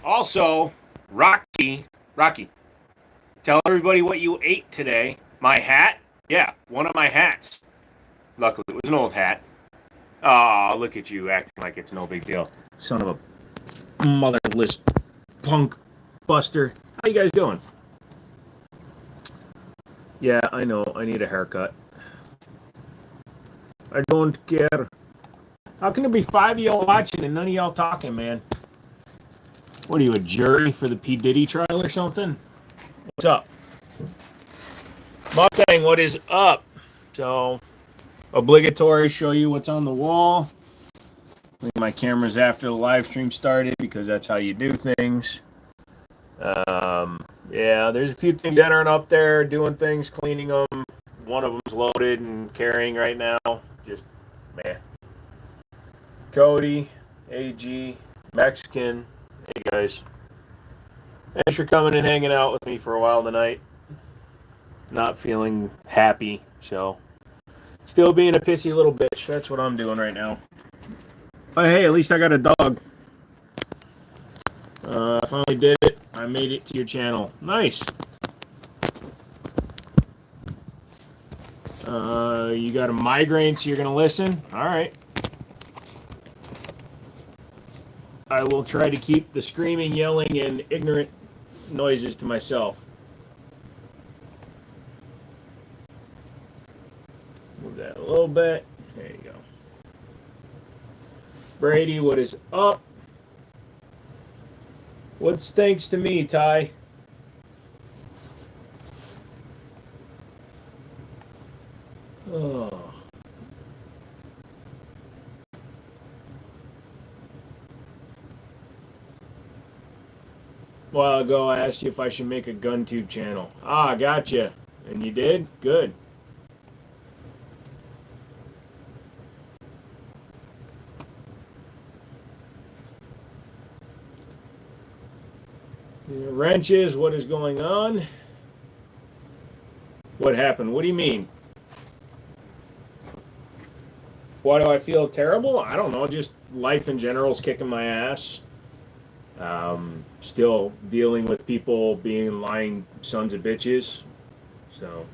Also, Rocky, tell everybody what you ate today. My hat? Yeah, one of my hats. Luckily, it was an old hat. Oh, look at you acting like it's no big deal. Son of a motherless punk buster. How you guys doing? Yeah, I know. I need a haircut. I don't care. How can there be 5 of y'all watching and none of y'all talking, man? What are you, a jury for the P. Diddy trial or something? What's up? Mustang, what is up? So, obligatory show you what's on the wall. Leave my cameras after the live stream started because that's how you do things. Yeah, there's a few things that aren't up there, doing things, cleaning them. One of them's loaded and carrying right now. Just, man. Cody, AG, Mexican. Hey guys. Thanks for coming and hanging out with me for a while tonight. Not feeling happy, so still being a pissy little bitch. That's what I'm doing right now. But hey, at least I got a dog. I finally did it. I made it to your channel. Nice. You got a migraine, so you're gonna listen? Alright. I will try to keep the screaming, yelling, and ignorant noises to myself. Move that a little bit. There you go. Brady, what is up? What's thanks to me, Ty? Oh. A while ago, I asked you if I should make a gun tube channel. Ah, gotcha. And you did? Good. Wrenches, what is going on? What happened? What do you mean? Why do I feel terrible? I don't know. Just life in general is kicking my ass. Still dealing with people being lying sons of bitches. So.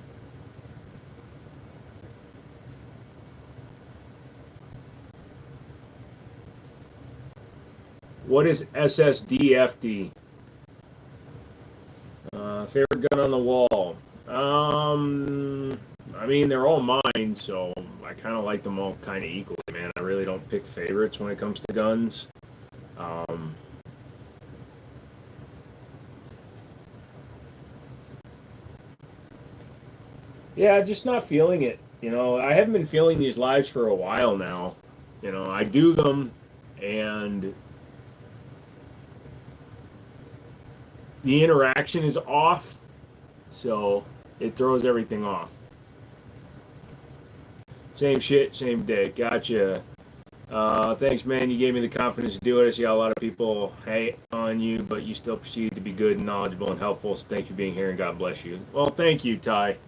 What is SSDFD? Favorite gun on the wall? I mean, they're all mine, so I kind of like them all kind of equally, man. I really don't pick favorites when it comes to guns. Yeah, just not feeling it. You know, I haven't been feeling these lives for a while now. You know, I do them, and the interaction is off, so it throws everything off. Same shit, same day. Gotcha. Thanks, man. You gave me the confidence to do it. I see how a lot of people hate on you, but you still proceed to be good and knowledgeable and helpful. So thanks for being here, and God bless you. Well, thank you, Ty.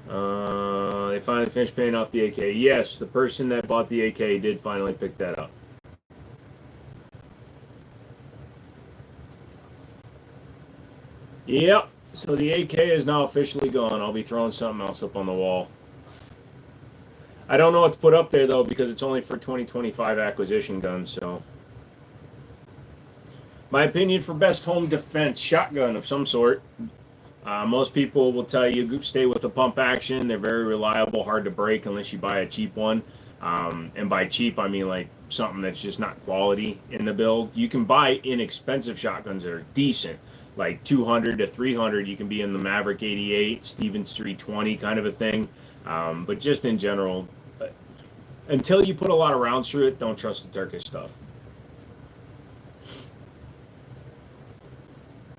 They finally finished paying off the AK. Yes, the person that bought the AK did finally pick that up. Yep. So the AK is now officially gone. I'll be throwing something else up on the wall. I don't know what to put up there, though, because it's only for 2025 acquisition guns, so. My opinion for best home defense, shotgun of some sort. Most people will tell you stay with a pump action. They're very reliable, hard to break unless you buy a cheap one. And by cheap, I mean like something that's just not quality in the build. You can buy inexpensive shotguns that are decent, like 200 to 300. You can be in the Maverick 88, Stevens 320 kind of a thing. But just in general, until you put a lot of rounds through it, don't trust the Turkish stuff.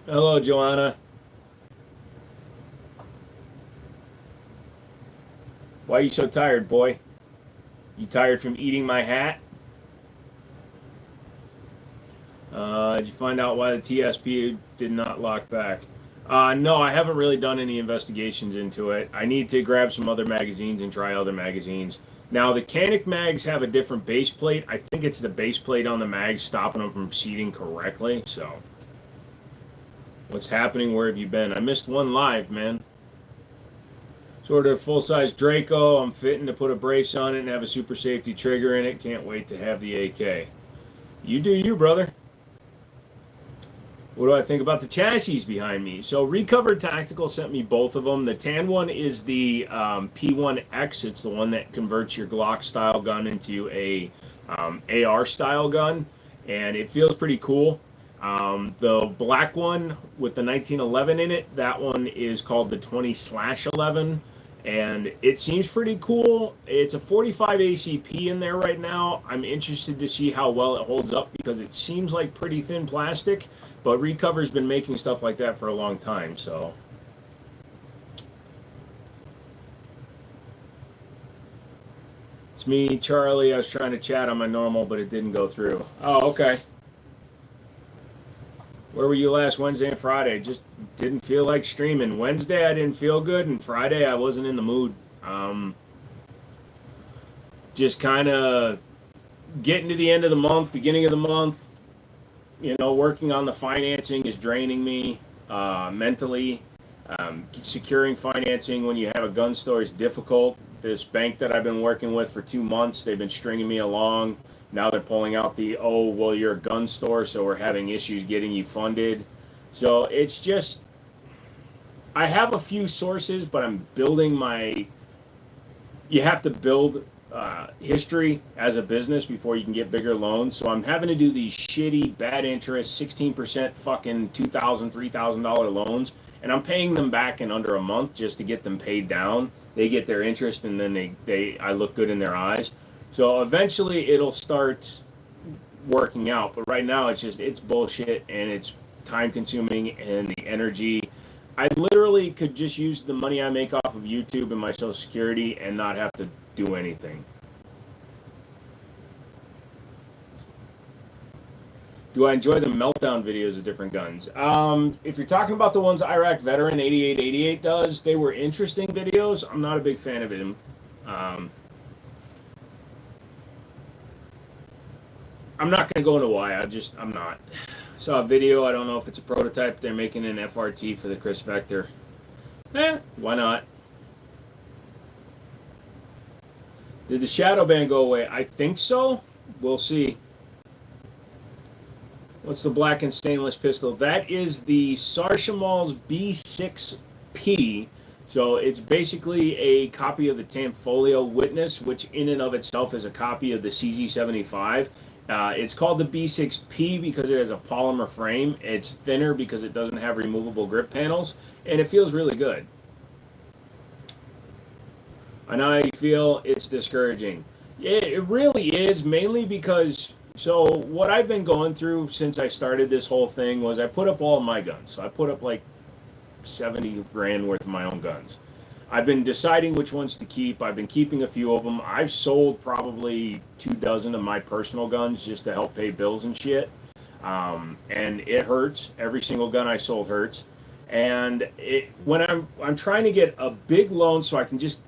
Hello, Joanna. Why are you so tired, boy? You tired from eating my hat? Did you find out why the TSP did not lock back? No, I haven't really done any investigations into it. I need to grab some other magazines and try other magazines. Now, the Canic mags have a different base plate. I think it's the base plate on the mags stopping them from seating correctly. So, what's happening? Where have you been? I missed one live, man. Sort of full-size Draco. I'm fitting to put a brace on it and have a super safety trigger in it. Can't wait to have the AK. You do you, brother. What do I think about the chassis behind me? So Recovered Tactical sent me both of them. The tan one is the P10X. It's the one that converts your Glock style gun into a AR style gun, and it feels pretty cool. The black one with the 1911 in it, that one is called the 20/11, and it seems pretty cool. It's a 45 ACP in there right now. I'm interested to see how well it holds up because it seems like pretty thin plastic. But Recover's been making stuff like that for a long time, so. It's me, Charlie. I was trying to chat on my normal, but it didn't go through. Oh, okay. Where were you last Wednesday and Friday? Just didn't feel like streaming. Wednesday I didn't feel good, and Friday I wasn't in the mood. Just kind of getting to the end of the month, beginning of the month. You know, working on the financing is draining me mentally. Securing financing when you have a gun store is difficult. This bank that I've been working with for 2 months, they've been stringing me along. Now they're pulling out the, oh, well, you're a gun store, so we're having issues getting you funded. So it's just, I have a few sources, but I'm building my, you have to build history as a business before you can get bigger loans. So I'm having to do these shitty, bad interest, 16% fucking $2,000, $3,000 loans, and I'm paying them back in under a month just to get them paid down. They get their interest, and then I look good in their eyes. So eventually it'll start working out. But right now it's bullshit, and it's time consuming, and the energy. I literally could just use the money I make off of YouTube and my Social Security and not have to do anything. Do I enjoy the meltdown videos of different guns? If you're talking about the ones Iraq Veteran 8888 does, they were interesting videos. I'm not a big fan of it. I'm not going to go into why. I'm not. Saw a video. I don't know if it's a prototype. They're making an FRT for the Chris Vector. Why not? Did the shadow ban go away? I think so. We'll see. What's the black and stainless pistol? That is the Sarshamal's B6P. So it's basically a copy of the Tanfolio Witness, which in and of itself is a copy of the CG75. It's called the B6P because it has a polymer frame. It's thinner because it doesn't have removable grip panels, and it feels really good. I know how you feel. It's discouraging. Yeah, it really is, mainly because, so what I've been going through since I started this whole thing was I put up all of my guns. So I put up like 70 grand worth of my own guns. I've been deciding which ones to keep. I've been keeping a few of them. I've sold probably 24 of my personal guns just to help pay bills and shit. And it hurts. Every single gun I sold hurts. And when I'm trying to get a big loan so I can just,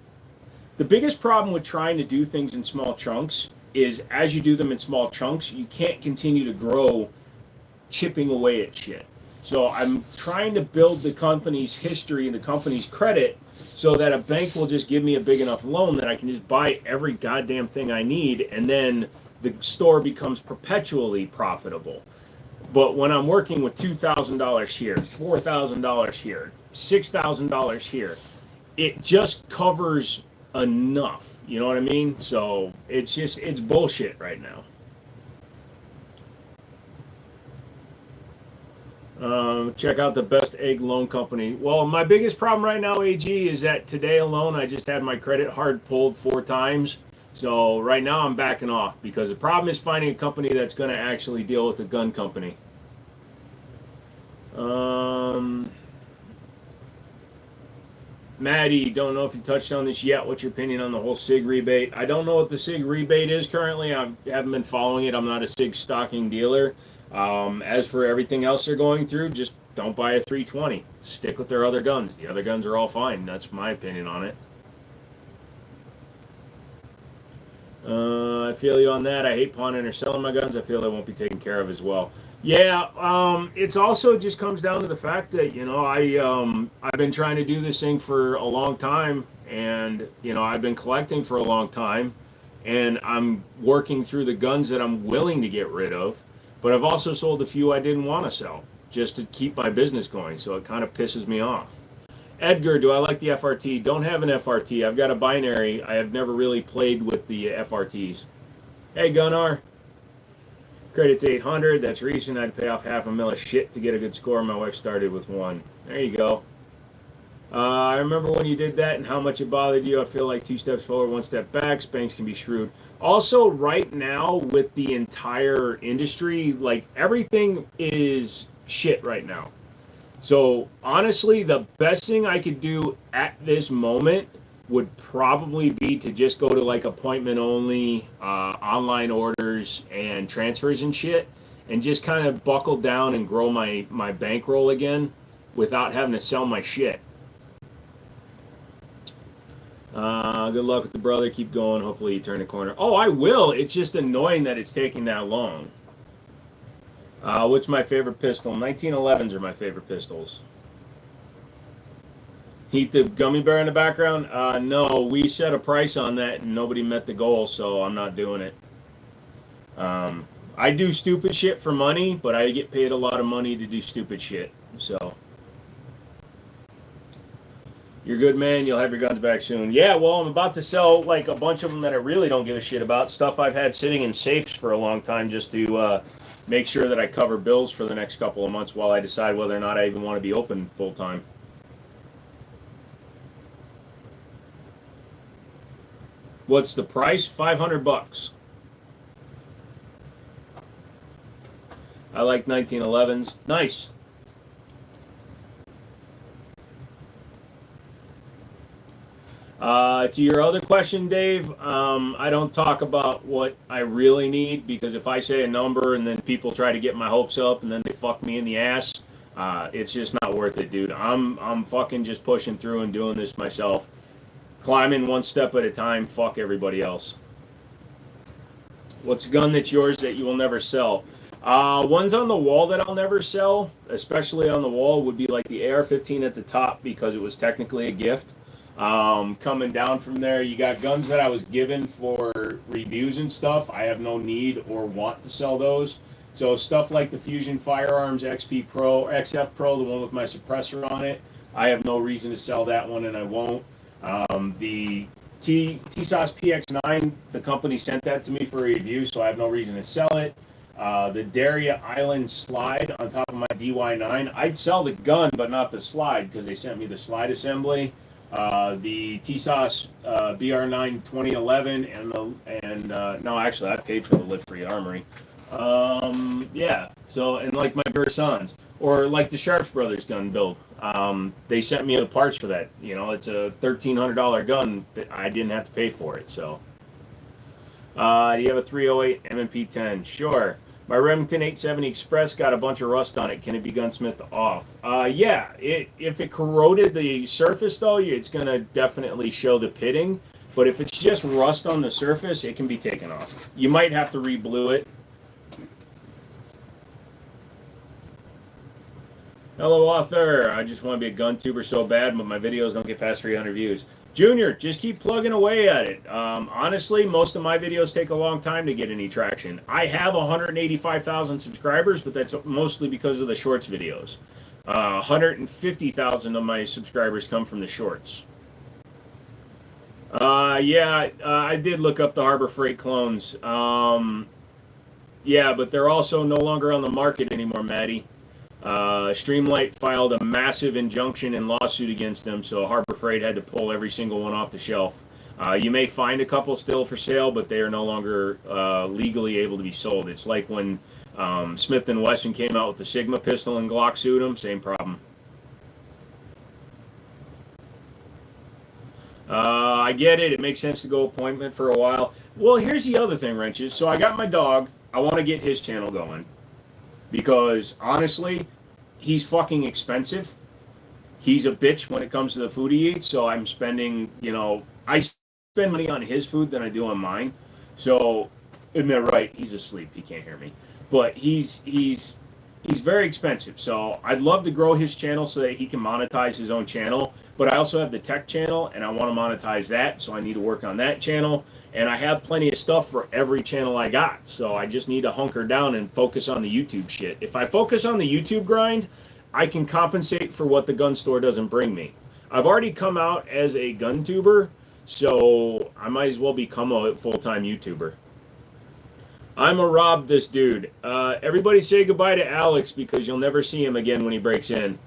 the biggest problem with trying to do things in small chunks is as you do them in small chunks, you can't continue to grow chipping away at shit. So I'm trying to build the company's history and the company's credit so that a bank will just give me a big enough loan that I can just buy every goddamn thing I need, and then the store becomes perpetually profitable. But when I'm working with $2,000 here, $4,000 here, $6,000 here, it just covers enough. You know what I mean? So it's bullshit right now. Check out the best egg loan company. Well, my biggest problem right now, AG, is that today alone I just had my credit hard pulled 4 times. So right now I'm backing off because the problem is finding a company that's going to actually deal with the gun company. Maddie, don't know if you touched on this yet. What's your opinion on the whole SIG rebate? I don't know what the SIG rebate is currently. I haven't been following it. I'm not a SIG stocking dealer. As for everything else they're going through, just don't buy a 320. Stick with their other guns. The other guns are all fine. That's my opinion on it. I feel you on that. I hate pawning or selling my guns. I feel they won't be taken care of as well. Yeah, it's also just comes down to the fact that I've been trying to do this thing for a long time, and I've been collecting for a long time, and I'm working through the guns that I'm willing to get rid of, but I've also sold a few I didn't want to sell just to keep my business going. So it kind of pisses me off. Edgar, do I like the FRT? Don't have an FRT. I've got a binary. I have never really played with the FRTs. Hey, Gunnar. Credit's 800. That's recent. I'd pay off $500,000 of shit to get a good score. My wife started with 1. There you go. I remember when you did that and how much it bothered you. I feel like 2 steps forward, 1 step back. Spanks can be shrewd. Also, right now with the entire industry, like everything is shit right now. So honestly, the best thing I could do at this moment would probably be to just go to like appointment only, online orders and transfers and shit, and just kind of buckle down and grow my bankroll again without having to sell my shit. Good luck with the brother. Keep going. Hopefully you turn the corner. Oh, I will. It's just annoying that it's taking that long. What's my favorite pistol? 1911s are my favorite pistols. Heat the gummy bear in the background? No, we set a price on that and nobody met the goal, so I'm not doing it. I do stupid shit for money, but I get paid a lot of money to do stupid shit. So you're good, man. You'll have your guns back soon. Yeah, well, I'm about to sell like a bunch of them that I really don't give a shit about. Stuff I've had sitting in safes for a long time just to make sure that I cover bills for the next couple of months while I decide whether or not I even want to be open full time. What's the price? $500. I like 1911s. Nice. To your other question, Dave, I don't talk about what I really need, because if I say a number and then people try to get my hopes up and then they fuck me in the ass, it's just not worth it, dude. I'm fucking just pushing through and doing this myself. Climbing one step at a time, fuck everybody else. What's a gun that's yours that you will never sell? Ones on the wall that I'll never sell, especially on the wall, would be like the AR-15 at the top, because it was technically a gift. Coming down from there, you got guns that I was given for reviews and stuff. I have no need or want to sell those. So stuff like the Fusion Firearms XP Pro, XF Pro, the one with my suppressor on it, I have no reason to sell that one, and I won't. The TSOS PX9, the company sent that to me for a review, so I have no reason to sell it. The Daria Island slide on top of my DY9, I'd sell the gun but not the slide, because they sent me the slide assembly. The TSOS BR9 2011 and no, actually I paid for the lid-free armory. Yeah, so, and like my Gersons, or like the Sharps Brothers gun build, they sent me the parts for that. It's a $1,300 gun that I didn't have to pay for it. So do you have a 308 M&P10? Sure. My Remington 870 Express got a bunch of rust on it. Can it be gunsmithed off? Yeah, if it corroded the surface, though, it's going to definitely show the pitting. But if it's just rust on the surface, it can be taken off. You might have to re-blue it. Hello, author. I just want to be a gun tuber so bad, but my videos don't get past 300 views. Junior, just keep plugging away at it. Honestly, most of my videos take a long time to get any traction. I have 185,000 subscribers, but that's mostly because of the shorts videos. 150,000 of my subscribers come from the shorts. Yeah, I did look up the Harbor Freight clones. Yeah, but they're also no longer on the market anymore, Maddie. Streamlight filed a massive injunction and lawsuit against them, so Harbor Freight had to pull every single one off the shelf. You may find a couple still for sale, but they are no longer legally able to be sold. It's like when Smith & Wesson came out with the Sigma pistol and Glock sued them, same problem. I get it. It makes sense to go appointment for a while. Well, here's the other thing, Wrenches. So I got my dog. I want to get his channel going. Because, honestly, he's fucking expensive. He's a bitch when it comes to the food he eats, so I'm spending, I spend money on his food than I do on mine. So, isn't that right? He's asleep. He can't hear me. But he's very expensive. So I'd love to grow his channel so that he can monetize his own channel. But I also have the tech channel, and I want to monetize that. So I need to work on that channel. And I have plenty of stuff for every channel I got. So I just need to hunker down and focus on the YouTube shit. If I focus on the YouTube grind, I can compensate for what the gun store doesn't bring me. I've already come out as a gun tuber, so I might as well become a full-time YouTuber. I'm a rob this dude. Everybody say goodbye to Alex because you'll never see him again when he breaks in.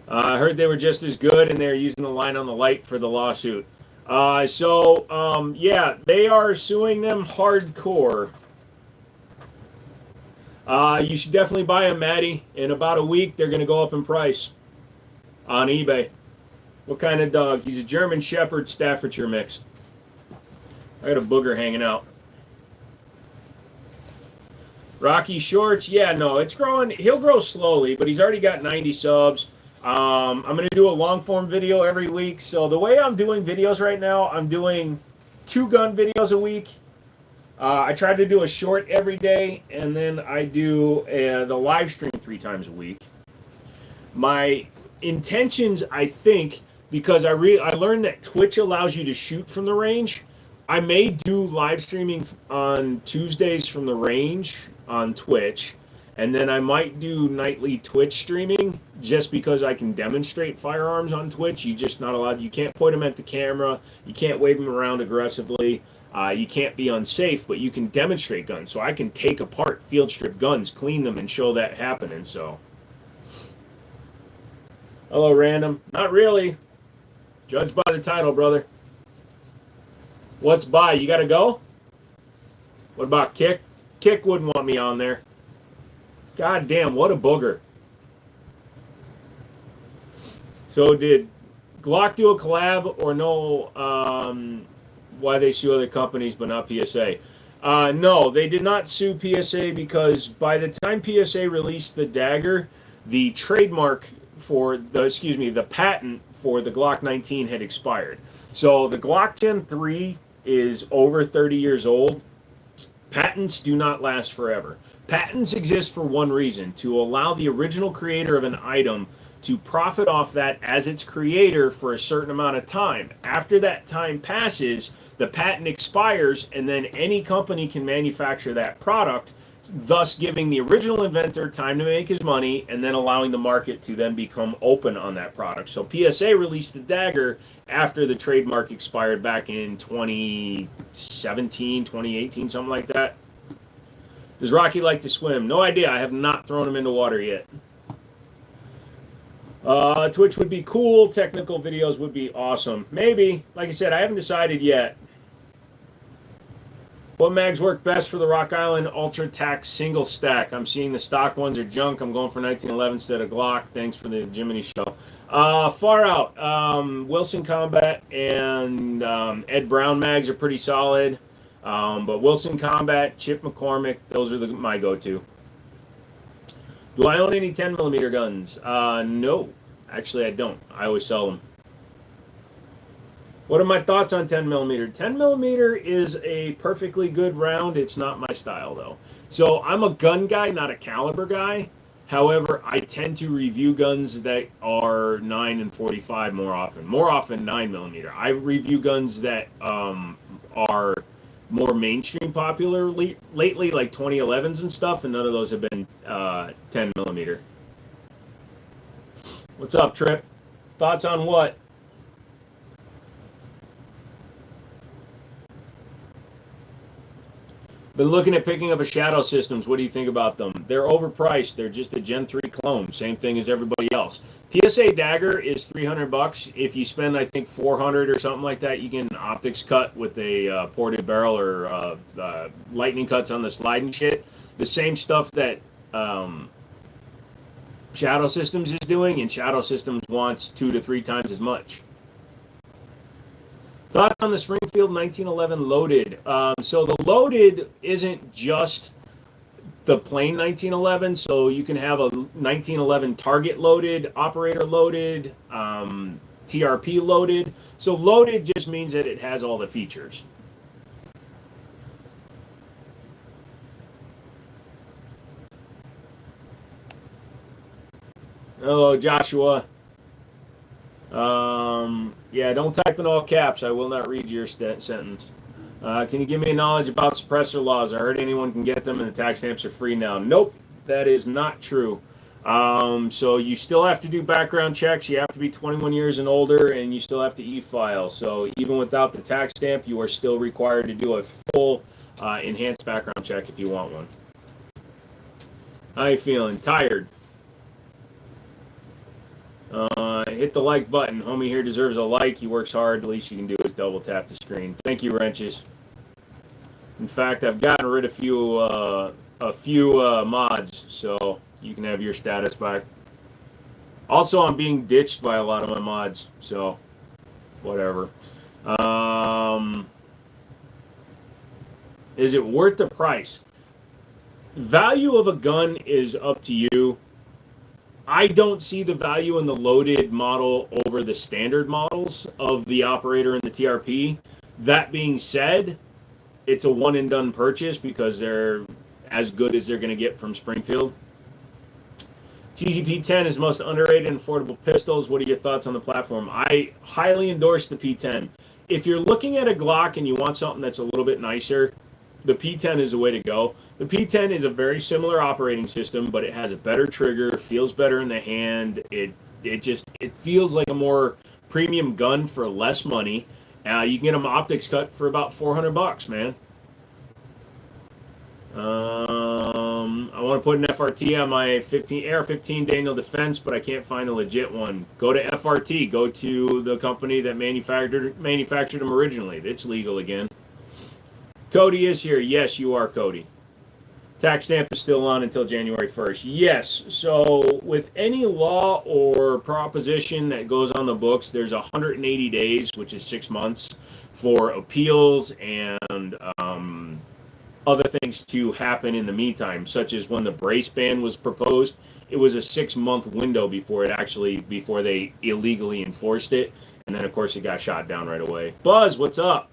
I heard they were just as good and they're using the line on the light for the lawsuit. Yeah, they are suing them hardcore. You should definitely buy them, Maddie. In about a week, they're going to go up in price on eBay. What kind of dog? He's a German Shepherd Staffordshire mix. I got a booger hanging out. Rocky Shorts, yeah, no, it's growing. He'll grow slowly, but he's already got 90 subs. I'm going to do a long form video every week. So the way I'm doing videos right now, I'm doing 2 gun videos a week. I try to do a short every day, and then I do the live stream 3 times a week. My intentions, I think, because I learned that Twitch allows you to shoot from the range. I may do live streaming on Tuesdays from the range on Twitch, and then I might do nightly Twitch streaming just because I can demonstrate firearms on Twitch. You're just not allowed. You can't point them at the camera. You can't wave them around aggressively. You can't be unsafe, but you can demonstrate guns. So I can take apart field strip guns, clean them, and show that happening. So, hello, random. Not really. Judge by the title, brother. What's by? You got to go? What about Kick? Kick wouldn't want me on there. God damn, what a booger. So did Glock do a collab or no? Why they sue other companies but not PSA? No, they did not sue PSA because by the time PSA released the dagger, the trademark for the patent for the Glock 19 had expired. So the Glock Gen 3 is over 30 years old. Patents do not last forever. Patents exist for one reason: to allow the original creator of an item to profit off that as its creator for a certain amount of time. After that time passes, the patent expires, and then any company can manufacture that product, thus giving the original inventor time to make his money and then allowing the market to then become open on that product. So PSA released the dagger after the trademark expired back in 2017, 2018, something like that. Does Rocky like to swim? No idea. I have not thrown him into water yet. Twitch would be cool. Technical videos would be awesome. Maybe. Like I said, I haven't decided yet. What mags work best for the Rock Island Ultra Tac single stack? I'm seeing the stock ones are junk. I'm going for 1911 instead of Glock. Thanks for the Jiminy show. Far out. Wilson Combat and Ed Brown mags are pretty solid. But Wilson Combat, Chip McCormick, those are my go-to. Do I own any 10mm guns? No. Actually, I don't. I always sell them. What are my thoughts on 10mm? 10mm is a perfectly good round. It's not my style, though. So I'm a gun guy, not a caliber guy. However, I tend to review guns that are 9 and 45 more often. More often 9mm. I review guns that are more mainstream popular lately, like 2011s and stuff, and none of those have been 10mm. What's up, Trip? Thoughts on what? Been looking at picking up a Shadow Systems. What do you think about them? They're overpriced. They're just a Gen 3 clone. Same thing as everybody else. PSA Dagger is $300. If you spend, I think, $400 or something like that, you get an optics cut with a ported barrel or lightning cuts on the slide and shit. The same stuff that Shadow Systems is doing, and Shadow Systems wants 2 to 3 times as much. Thoughts on the Springfield 1911 loaded? So the loaded isn't just the plain 1911. So you can have a 1911 target loaded, operator loaded. TRP loaded. So loaded just means that it has all the features. Hello, Joshua. Yeah, don't type in all caps. I will not read your sentence. Can you give me knowledge about suppressor laws? I heard anyone can get them and the tax stamps are free now. Nope, that is not true. So you still have to do background checks. You have to be 21 years and older, and you still have to e-file. So even without the tax stamp, you are still required to do a full enhanced background check if you want one. How you feeling? Tired? Hit the like button. Homie here deserves a like. He works hard. The least you can do is double tap the screen. Thank you, Wrenches. In fact, I've gotten rid of a few mods, so you can have your status back. Also, I'm being ditched by a lot of my mods, so whatever. Is it worth the price? Value of a gun is up to you. I don't see the value in the loaded model over the standard models of the operator and the TRP. That being said, it's a one and done purchase because they're as good as they're going to get from Springfield. TGP-10 is most underrated and affordable pistols. What are your thoughts on the platform? I highly endorse the P10. If you're looking at a Glock and you want something that's a little bit nicer, the P10 is the way to go. The P10 is a very similar operating system, but it has a better trigger, feels better in the hand. It feels like a more premium gun for less money. You can get them optics cut for about $400, man. I want to put an FRT on my AR-15 Daniel Defense, but I can't find a legit one. Go to FRT. Go to the company that manufactured them originally. It's legal again. Cody is here. Yes, you are, Cody. Tax stamp is still on until January 1st. Yes. So with any law or proposition that goes on the books, there's 180 days, which is 6 months, for appeals and other things to happen in the meantime, such as when the brace ban was proposed. It was a 6-month window before they illegally enforced it. And then, of course, it got shot down right away. Buzz, what's up?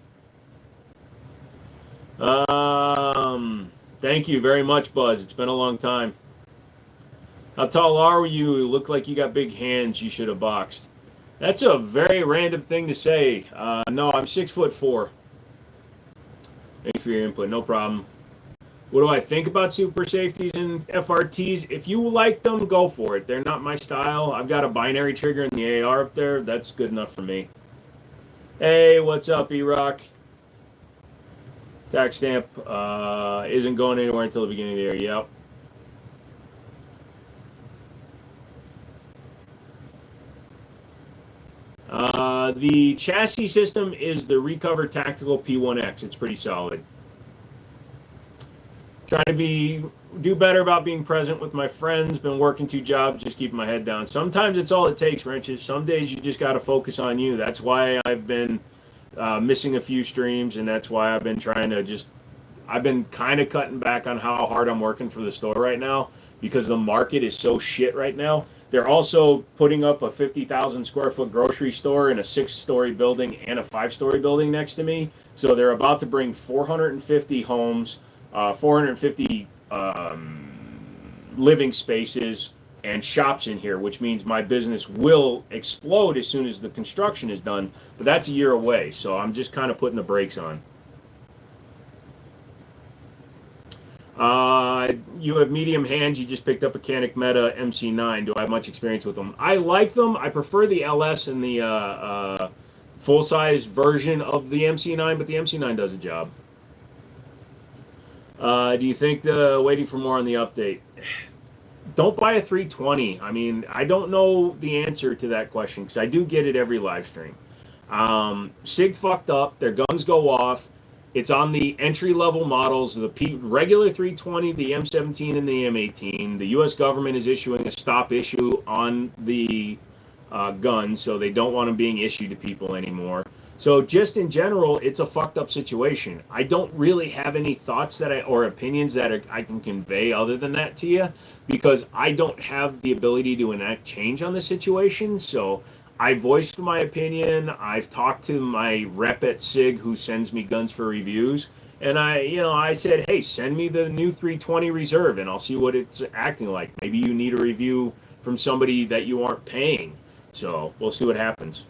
Thank you very much, Buzz. It's been a long time. How tall are you? You look like you got big hands. You should have boxed. That's a very random thing to say. No, I'm 6'4". Thanks for your input. No problem. What do I think about super safeties and FRTs? If you like them, go for it. They're not my style. I've got a binary trigger in the AR up there. That's good enough for me. Hey, what's up, E-Rock? Tax stamp isn't going anywhere until the beginning of the year. Yep. The chassis system is the Recover Tactical P1X. It's pretty solid. Trying to do better about being present with my friends. Been working 2 jobs, just keeping my head down. Sometimes it's all it takes, Wrenches. Some days you just got to focus on you. That's why I've been missing a few streams, and that's why I've been I've been kind of cutting back on how hard I'm working for the store right now because the market is so shit right now. They're also putting up a 50,000 square foot grocery store in a 6-story building and a 5-story building next to me. So they're about to bring 450 homes, 450 living spaces and shops in here, which means my business will explode as soon as the construction is done. But that's a year away, so I'm just kind of putting the brakes on. You have medium hands. You just picked up a Canik Meta MC9. Do I have much experience with them? I like them. I prefer the LS and the full-size version of the MC9, but the MC9 does a job. Do you think waiting for more on the update? Don't buy a 320. I mean, I don't know the answer to that question because I do get it every live stream. SIG fucked up. Their guns go off. It's on the entry-level models, the regular 320, the M17, and the M18. The U.S. government is issuing a stop issue on the gun, so they don't want them being issued to people anymore. So just in general, it's a fucked up situation. I don't really have any thoughts or opinions that I can convey other than that to you because I don't have the ability to enact change on the situation. So I voiced my opinion. I've talked to my rep at SIG who sends me guns for reviews. And I said, hey, send me the new 320 Reserve and I'll see what it's acting like. Maybe you need a review from somebody that you aren't paying. So we'll see what happens.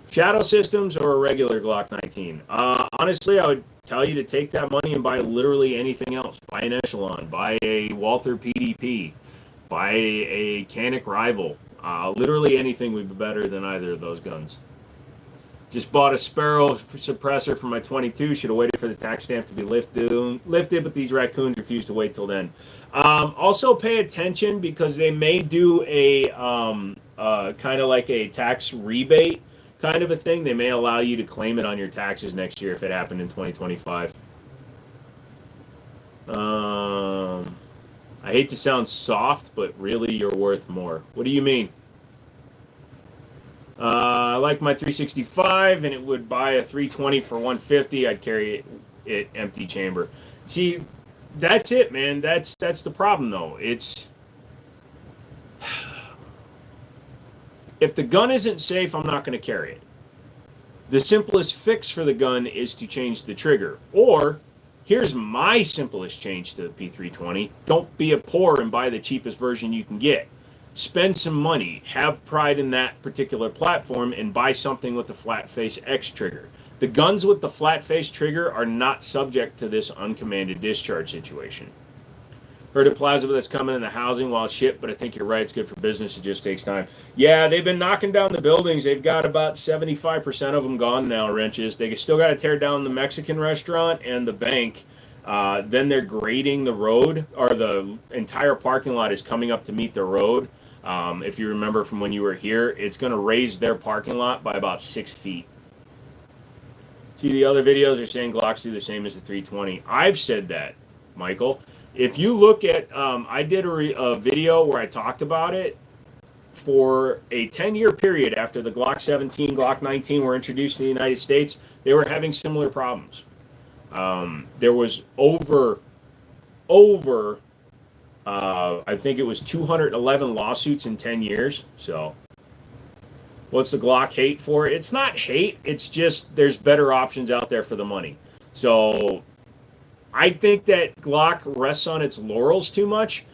Shadow systems or a regular Glock 19? Honestly, I would tell you to take that money and buy literally anything else. Buy an Echelon, buy a Walther PDP, buy a Canic Rival. Literally anything would be better than either of those guns. Just bought a Sparrow suppressor for my 22. Should have waited for the tax stamp to be lifted, but these raccoons refuse to wait till then. Also pay attention because they may do a kind of like a tax rebate kind of a thing. They may allow you to claim it on your taxes next year if it happened in 2025. I hate to sound soft, but really you're worth more. What do you mean? I like my 365, and it would buy a 320 for 150. I'd carry it empty chamber. See, that's it, man. That's the problem, though. It's if the gun isn't safe, I'm not going to carry it. The simplest fix for the gun is to change the trigger. Or here's my simplest change to the P320: don't be a poor and buy the cheapest version you can get. Spend some money, have pride in that particular platform, and buy something with the flat face X trigger. The guns with the flat face trigger are not subject to this uncommanded discharge situation. Heard of plasma that's coming in the housing while it's shit, but I think you're right, it's good for business, it just takes time. Yeah, they've been knocking down the buildings. They've got about 75% of them gone now, wrenches. They still got to tear down the Mexican restaurant and the bank. Then they're grading the road, or the entire parking lot is coming up to meet the road. If you remember from when you were here, it's going to raise their parking lot by about 6 feet. See, the other videos are saying Glocks do the same as the 320. I've said that, Michael. If you look at, I did a video where I talked about it for a 10-year period after the Glock 17, Glock 19 were introduced in the United States. They were having similar problems. There was I think it was 211 lawsuits in 10 years. So what's the Glock hate for? It's not hate. It's just there's better options out there for the money. So I think that Glock rests on its laurels too much.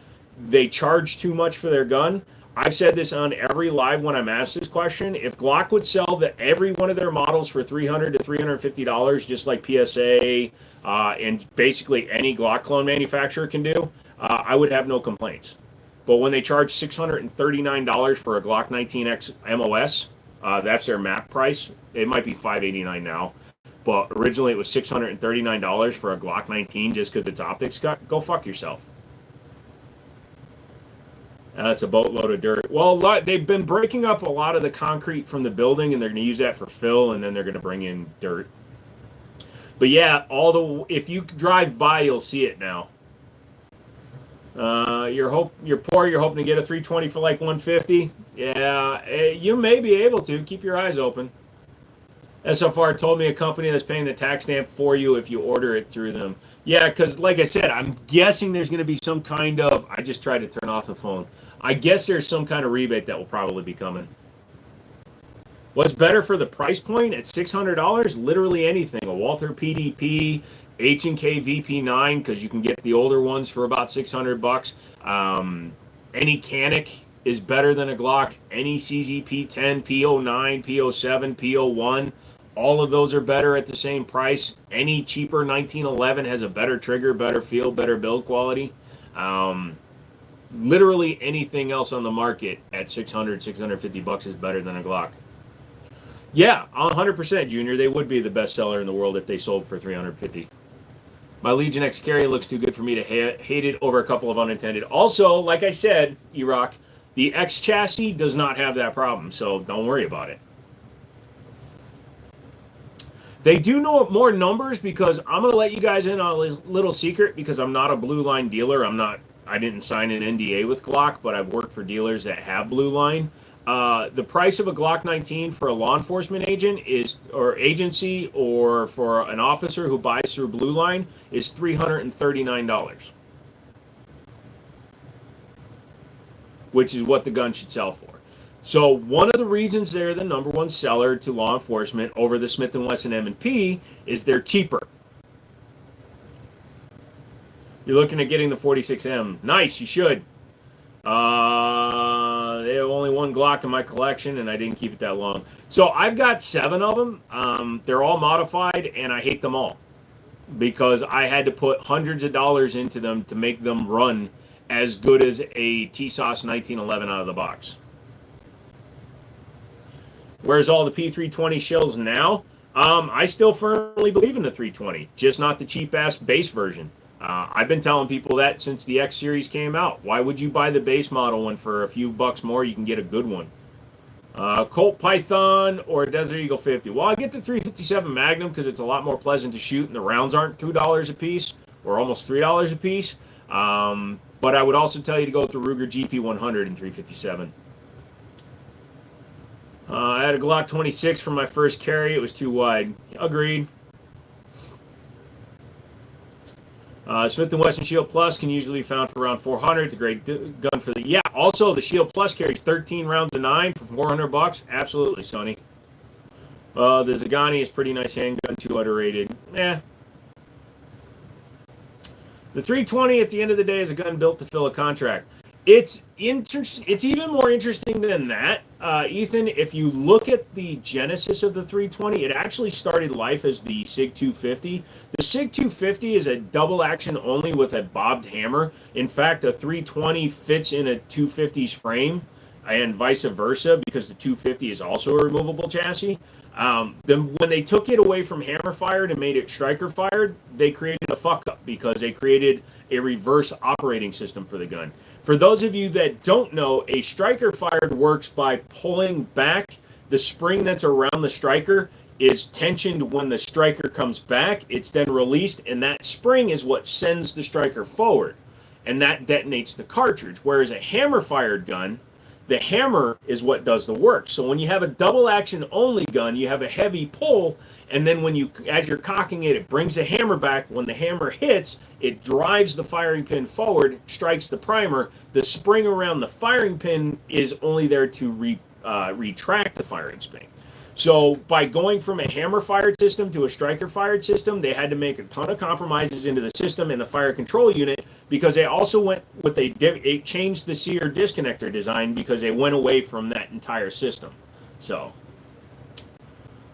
They charge too much for their gun. I've said this on every live when I'm asked this question. If Glock would sell every one of their models for $300 to $350, just like PSA and basically any Glock clone manufacturer can do, I would have no complaints. But when they charge $639 for a Glock 19X MOS, that's their map price. It might be $589 now, but originally it was $639 for a Glock 19 just because its optics got. Go fuck yourself. That's a boatload of dirt. Well, they've been breaking up a lot of the concrete from the building, and they're going to use that for fill, and then they're going to bring in dirt. But yeah, if you drive by, you'll see it now. You're poor. You're hoping to get a 320 for like 150. Yeah, you may be able to. Keep your eyes open. SFR told me a company that's paying the tax stamp for you if you order it through them. Yeah, because like I said, I'm guessing there's going to be some kind of. I just tried to turn off the phone. I guess there's some kind of rebate that will probably be coming. What's better for the price point at $600? Literally anything. A Walther PDP, H&K VP9, because you can get the older ones for about $600. Any Canic is better than a Glock. Any CZ P10, P09, P07, P01. All of those are better at the same price. Any cheaper 1911 has a better trigger, better feel, better build quality. Literally anything else on the market at $600, $650 is better than a Glock. Yeah, 100%, Junior. They would be the best seller in the world if they sold for $350. My Legion X carry looks too good for me to hate it over a couple of unintended. Also, like I said, E-Rock, the X chassis does not have that problem, so don't worry about it. They do know more numbers because I'm going to let you guys in on a little secret because I'm not a Blue Line dealer. I didn't sign an NDA with Glock, but I've worked for dealers that have Blue Line. The price of a Glock 19 for a law enforcement agent or agency or for an officer who buys through Blue Line is $339, which is what the gun should sell for. So one of the reasons they're the number one seller to law enforcement over the Smith & Wesson M&P is they're cheaper. You're looking at getting the 46M. Nice, you should. They have only one Glock in my collection, and I didn't keep it that long. So I've got 7 of them. They're all modified, and I hate them all because I had to put hundreds of dollars into them to make them run as good as a TSOS 1911 out of the box. Where's all the P320 shells now? I still firmly believe in the 320, just not the cheap-ass base version. I've been telling people that since the X series came out. Why would you buy the base model when for a few bucks more you can get a good one? Colt Python or Desert Eagle 50? Well, I get the 357 Magnum because it's a lot more pleasant to shoot and the rounds aren't $2 a piece or almost $3 a piece. But I would also tell you to go with the Ruger GP100 in 357. I had a Glock 26 for my first carry. It was too wide. Agreed. Smith & Wesson Shield Plus can usually be found for around $400. It's a great gun for the... Yeah, also the Shield Plus carries 13 rounds of 9 for $400. Absolutely, Sonny. The Zagani is pretty nice handgun, 2 underrated. Eh. The 320 at the end of the day is a gun built to fill a contract. It's even more interesting than that, Ethan. If you look at the genesis of the 320, it actually started life as the SIG 250. The SIG 250 is a double action only with a bobbed hammer. In fact, a 320 fits in a 250's frame and vice versa because the 250 is also a removable chassis. Then when they took it away from hammer fired and made it striker fired, they created a fuck up because they created a reverse operating system for the gun. For those of you that don't know, a striker fired works by pulling back the spring that's around the striker is tensioned when the striker comes back. It's then released, and that spring is what sends the striker forward, and that detonates the cartridge. Whereas a hammer fired gun, the hammer is what does the work. So when you have a double action only gun, you have a heavy pull, and then as you're cocking it, it brings the hammer back. When the hammer hits, it drives the firing pin forward, strikes the primer. The spring around the firing pin is only there to retract the firing spring. So by going from a hammer-fired system to a striker-fired system, they had to make a ton of compromises into the system and the fire control unit because they also went with they changed the sear disconnector design because they went away from that entire system. So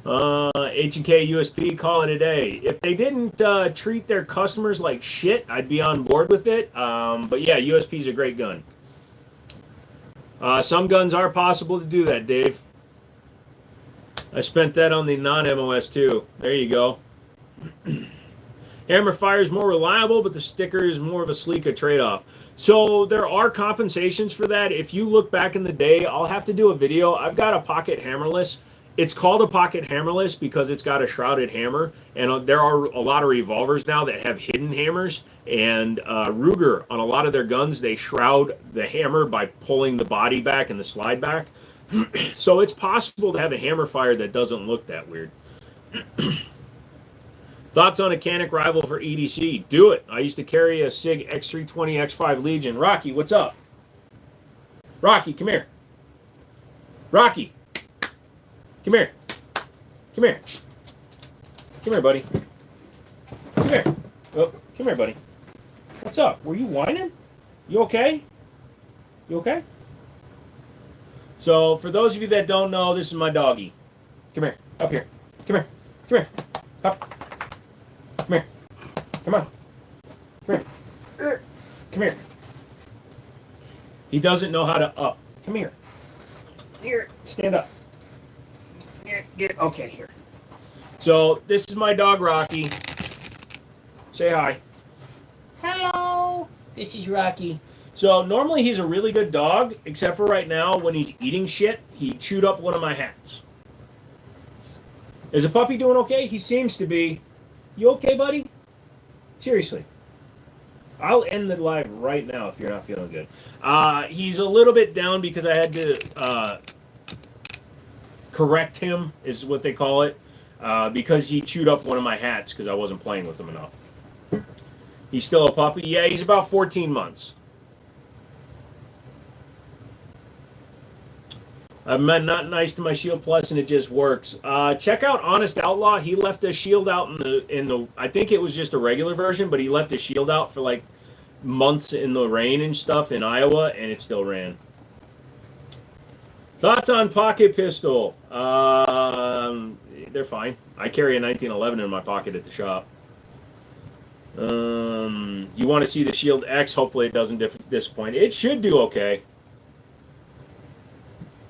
H&K USP, call it a day. If they didn't treat their customers like shit, I'd be on board with it. But yeah, USP is a great gun. Some guns are possible to do that, Dave. I spent that on the non-MOS too. There you go. Hammer fire is more reliable, but the sticker is more of a sleeker trade-off. So there are compensations for that. If you look back in the day, I'll have to do a video. I've got a pocket hammerless. It's called a pocket hammerless because it's got a shrouded hammer. And there are a lot of revolvers now that have hidden hammers. And Ruger, on a lot of their guns, they shroud the hammer by pulling the body back and the slide back. So it's possible to have a hammer fire that doesn't look that weird. Thoughts on a Canic Rival for EDC? Do it. I used to carry a SIG X320 X5 Legion. Rocky, what's up? Rocky, come here. Rocky. Come here. Come here. Come here, buddy. Come here. Oh, come here, buddy. What's up? Were you whining? You okay? You okay? So, for those of you that don't know, this is my doggy. Come here. Up here. Come here. Come here. Up. Come here. Come on. Come here. Come here. He doesn't know how to up. Come here. Here. Stand up. Here. Get. Okay, here. So, this is my dog, Rocky. Say hi. Hello. This is Rocky. So normally he's a really good dog, except for right now when he's eating shit, he chewed up one of my hats. Is the puppy doing okay? He seems to be. You okay, buddy? Seriously. I'll end the live right now if you're not feeling good. He's a little bit down because I had to correct him, is what they call it, because he chewed up one of my hats because I wasn't playing with him enough. He's still a puppy? Yeah, he's about 14 months. I'm not nice to my Shield Plus, and it just works. Check out Honest Outlaw. He left the Shield out in the. I think it was just a regular version, but he left his Shield out for like months in the rain and stuff in Iowa, and it still ran. Thoughts on pocket pistol? They're fine. I carry a 1911 in my pocket at the shop. You want to see the Shield X? Hopefully, it doesn't disappoint. It should do okay.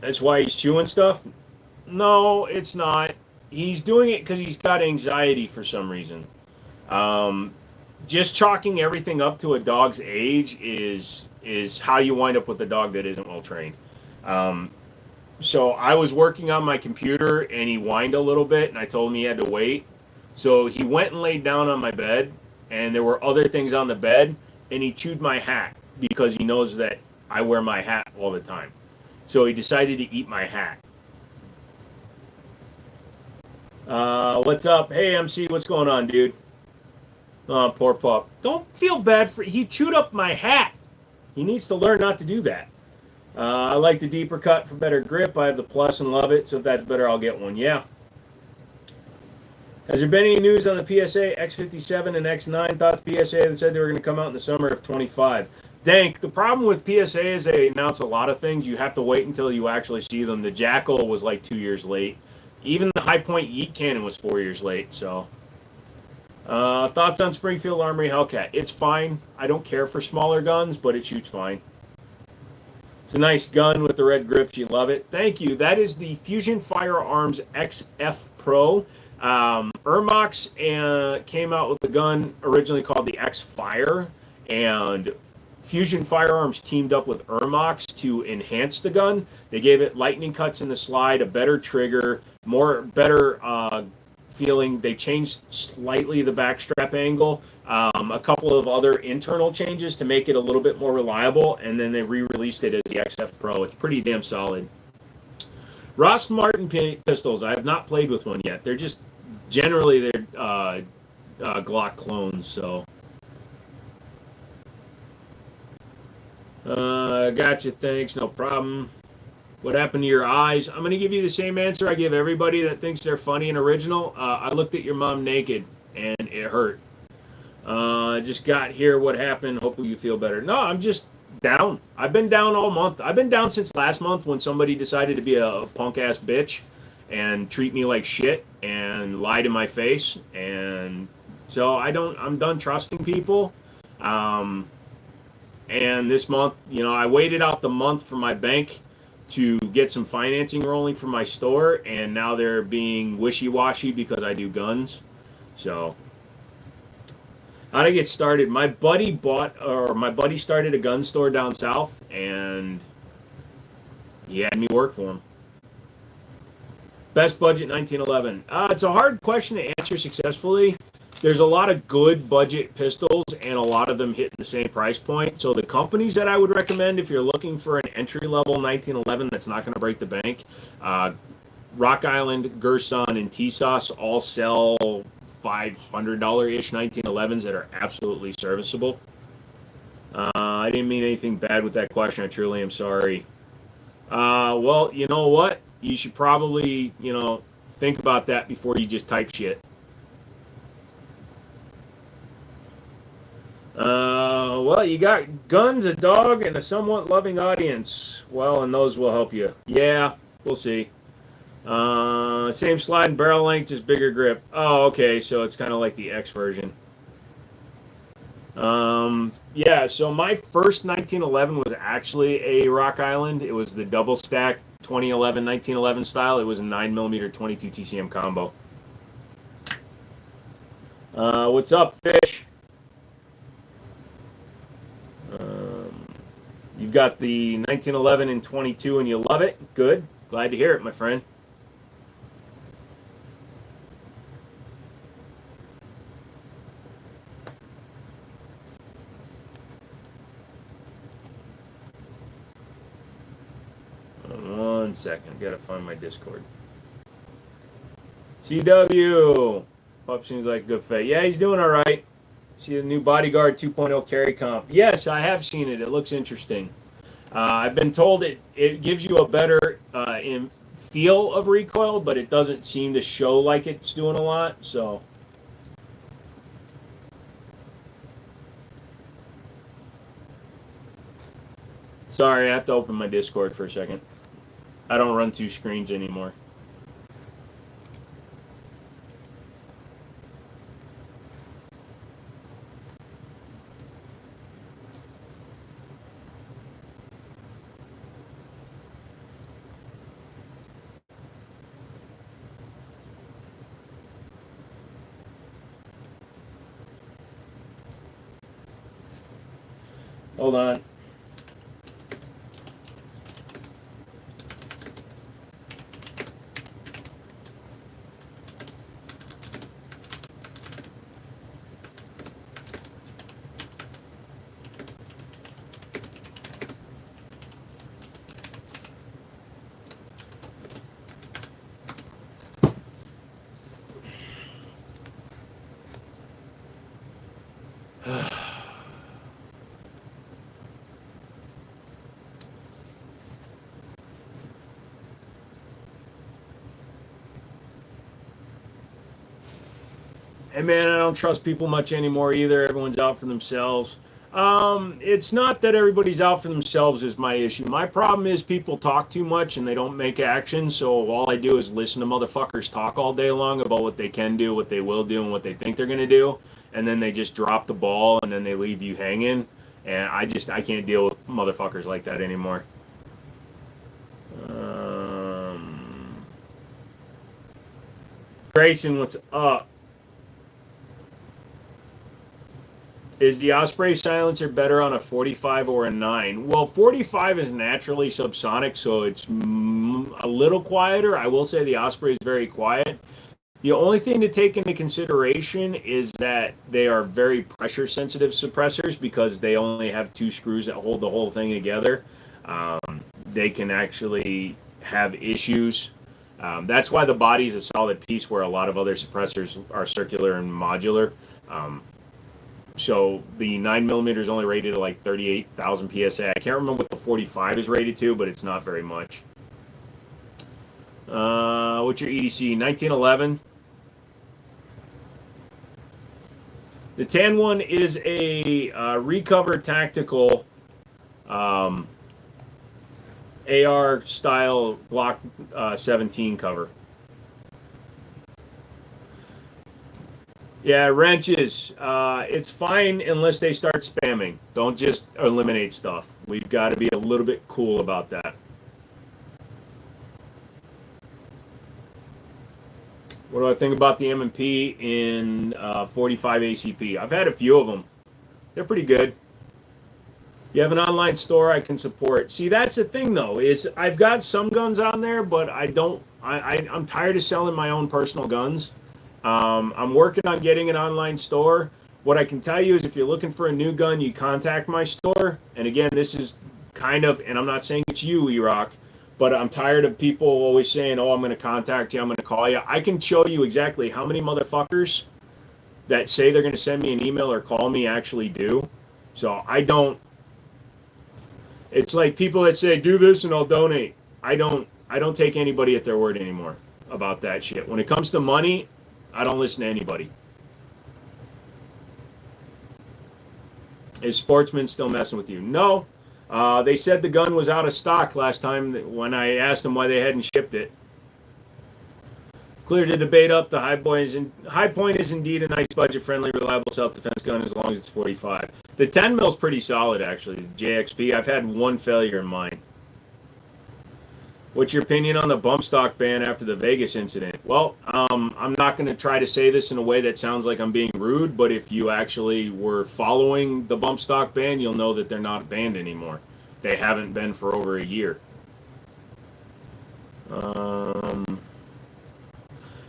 That's why he's chewing stuff? No, it's not. He's doing it because he's got anxiety for some reason. Just chalking everything up to a dog's age is how you wind up with a dog that isn't well trained. So I was working on my computer and he whined a little bit and I told him he had to wait. So he went and laid down on my bed and there were other things on the bed and he chewed my hat because he knows that I wear my hat all the time. So he decided to eat my hat. What's up? Hey, MC, what's going on, dude? Oh, poor pup. Don't feel bad for... He chewed up my hat. He needs to learn not to do that. I like the deeper cut for better grip. I have the Plus and love it, so if that's better, I'll get one. Yeah. Has there been any news on the PSA X57 and X9? Thought the PSA that said they were going to come out in the summer of 25. Dank, the problem with PSA is they announce a lot of things. You have to wait until you actually see them. The Jackal was like 2 years late. Even the High Point Yeet Cannon was 4 years late. So, thoughts on Springfield Armory Hellcat? It's fine. I don't care for smaller guns, but it shoots fine. It's a nice gun with the red grips. You love it. Thank you. That is the Fusion Firearms XF Pro. Ermox came out with the gun originally called the X-Fire, and Fusion Firearms teamed up with Ermox to enhance the gun. They gave it lightning cuts in the slide, a better trigger, better feeling. They changed slightly the backstrap angle, a couple of other internal changes to make it a little bit more reliable, and then they re-released it as the XF Pro. It's pretty damn solid. Ross Martin pistols. I have not played with one yet. They're just generally Glock clones, so. Gotcha, thanks, no problem. What happened to your eyes? I'm going to give you the same answer I give everybody that thinks they're funny and original. I looked at your mom naked, and it hurt. Just got here, what happened? Hopefully you feel better. No, I'm just down. I've been down all month. I've been down since last month when somebody decided to be a punk-ass bitch and treat me like shit and lie to my face. And so I'm done trusting people. And this month, I waited out the month for my bank to get some financing rolling for my store, and now they're being wishy-washy because I do guns. So, how'd I get started? My buddy started a gun store down south, and he had me work for him. Best budget 1911. It's a hard question to answer successfully. There's a lot of good budget pistols, and a lot of them hit the same price point. So the companies that I would recommend if you're looking for an entry-level 1911 that's not going to break the bank, Rock Island, Gerson, and TSOS all sell $500-ish 1911s that are absolutely serviceable. I didn't mean anything bad with that question. I truly am sorry. Well, you know what? You should probably, think about that before you just type shit. Well, you got guns, a dog, and a somewhat loving audience. Well, and those will help you. Yeah, we'll see. Same slide and barrel length, just bigger grip. Oh, okay, so it's kind of like the X version. Yeah, so my first 1911 was actually a Rock Island. It was the double stack 2011 1911 style. It was a 9mm 22 TCM combo. What's up, Fish? You've got the 1911 and 22 and you love it. Good. Glad to hear it, my friend. One second. Gotta find my Discord. CW. Pup seems like a good fit. Yeah, he's doing all right. See the new Bodyguard 2.0 carry comp. Yes, I have seen it. It looks interesting. I've been told it gives you a better feel of recoil, but it doesn't seem to show like it's doing a lot. So, sorry, I have to open my Discord for a second. I don't run two screens anymore. Hold on. Hey man, I don't trust people much anymore either. Everyone's out for themselves. It's not that everybody's out for themselves is my issue. My problem is people talk too much and they don't make action. So all I do is listen to motherfuckers talk all day long about what they can do, what they will do, and what they think they're gonna do, and then they just drop the ball and then they leave you hanging. And I can't deal with motherfuckers like that anymore. Grayson, what's up? Is the Osprey silencer better on a 45 or a 9? Well, 45 is naturally subsonic, so it's a little quieter. I will say the Osprey is very quiet. The only thing to take into consideration is that they are very pressure sensitive suppressors because they only have two screws that hold the whole thing together. They can actually have issues. That's why the body is a solid piece where a lot of other suppressors are circular and modular. So the 9mm is only rated to like 38,000 PSA. I can't remember what the 45 is rated to, but it's not very much. What's your EDC? 1911. The tan one is a recover tactical AR style Glock 17 cover. Yeah, wrenches. It's fine unless they start spamming. Don't just eliminate stuff. We've got to be a little bit cool about that. What do I think about the M&P in 45 ACP? I've had a few of them. They're pretty good. You have an online store I can support. See, that's the thing though, is I've got some guns on there, but I'm tired of selling my own personal guns. I'm working on getting an online store. What I can tell you is if you're looking for a new gun, you contact my store. And again, this is kind of, and I'm not saying it's you, E-Rock, but I'm tired of people always saying, oh, I'm going to contact you, I'm going to call you. I can show you exactly how many motherfuckers that say they're going to send me an email or call me actually do. So I don't, it's like people that say, do this and I'll donate. I don't take anybody at their word anymore about that shit. When it comes to money, I don't listen to anybody. Is Sportsman still messing with you? No. They said the gun was out of stock last time when I asked them why they hadn't shipped it. Clear to debate up. The High Point is indeed a nice budget-friendly, reliable self-defense gun as long as it's 45. The 10 mil is pretty solid, actually. The JXP. I've had one failure in mine. What's your opinion on the bump stock ban after the Vegas incident? Well, I'm not going to try to say this in a way that sounds like I'm being rude, but if you actually were following the bump stock ban, you'll know that they're not banned anymore. They haven't been for over a year.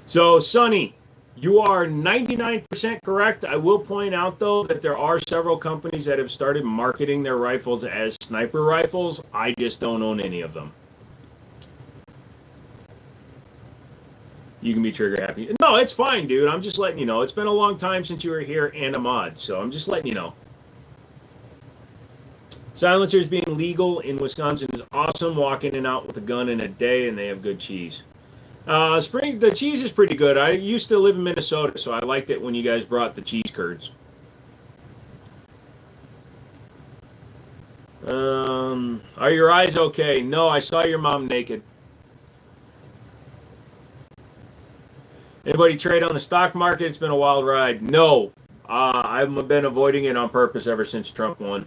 So, Sonny, you are 99% correct. I will point out, though, that there are several companies that have started marketing their rifles as sniper rifles. I just don't own any of them. You can be trigger happy. No, it's fine, dude. I'm just letting you know. It's been a long time since you were here and a mod, so I'm just letting you know. Silencers being legal in Wisconsin is awesome. Walk in and out with a gun in a day, and they have good cheese. The cheese is pretty good. I used to live in Minnesota, so I liked it when you guys brought the cheese curds. Are your eyes okay? No, I saw your mom naked. Anybody trade on the stock market? It's been a wild ride. No, I've been avoiding it on purpose ever since Trump won.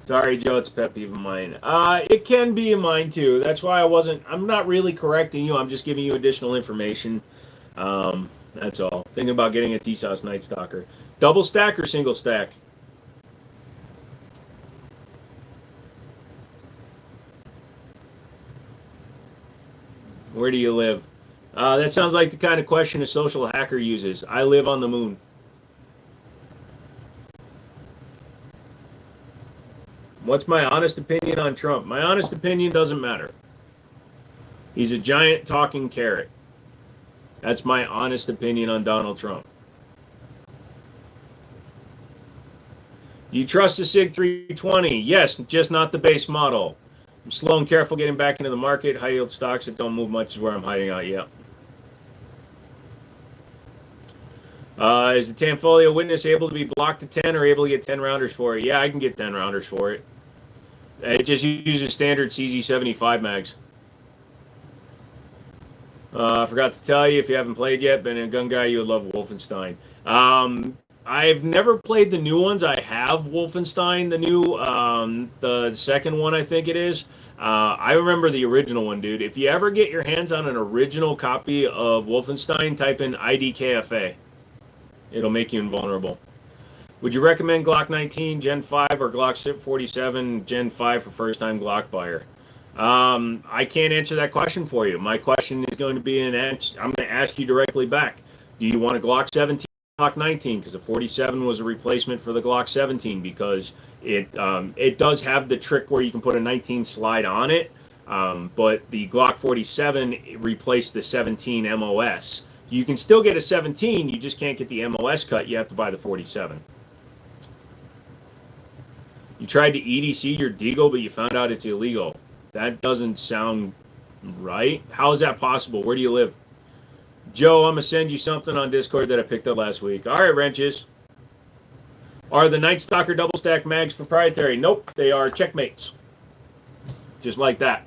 Sorry, Joe, it's a pet peeve of mine. It can be in mine too. That's why I'm not really correcting you. I'm just giving you additional information. That's all. Thinking about getting a TSOS Night Stalker. Double stack or single stack? Where do you live? That sounds like the kind of question a social hacker uses. I live on the moon. What's my honest opinion on Trump? My honest opinion doesn't matter. He's a giant talking carrot. That's my honest opinion on Donald Trump. You trust the SIG 320? Yes, just not the base model. I'm slow and careful getting back into the market. High yield stocks that don't move much is where I'm hiding out. Yeah. Is the Tanfolio Witness able to be blocked to 10 or able to get 10 rounders for it? Yeah, I can get 10 rounders for it. It just uses standard CZ75 mags. I forgot to tell you, if you haven't played yet, been a gun guy, you would love Wolfenstein. I've never played the new ones. I have Wolfenstein, the new, the second one, I think it is. I remember the original one, dude. If you ever get your hands on an original copy of Wolfenstein, type in IDKFA. It'll make you invulnerable. Would you recommend Glock 19 Gen 5 or Glock 47 Gen 5 for first-time Glock buyer? I can't answer that question for you. My question is going to be I'm going to ask you directly back. Do you want a Glock 17 or Glock 19? Because the 47 was a replacement for the Glock 17 because it does have the trick where you can put a 19 slide on it. But the Glock 47 replaced the 17 MOS. You can still get a 17, you just can't get the MOS cut. You have to buy the 47. You tried to EDC your Deagle, but you found out it's illegal. That doesn't sound right. How is that possible? Where do you live? Joe, I'm going to send you something on Discord that I picked up last week. All right, wrenches. Are the Night Stalker double stack mags proprietary? Nope, they are checkmates. Just like that.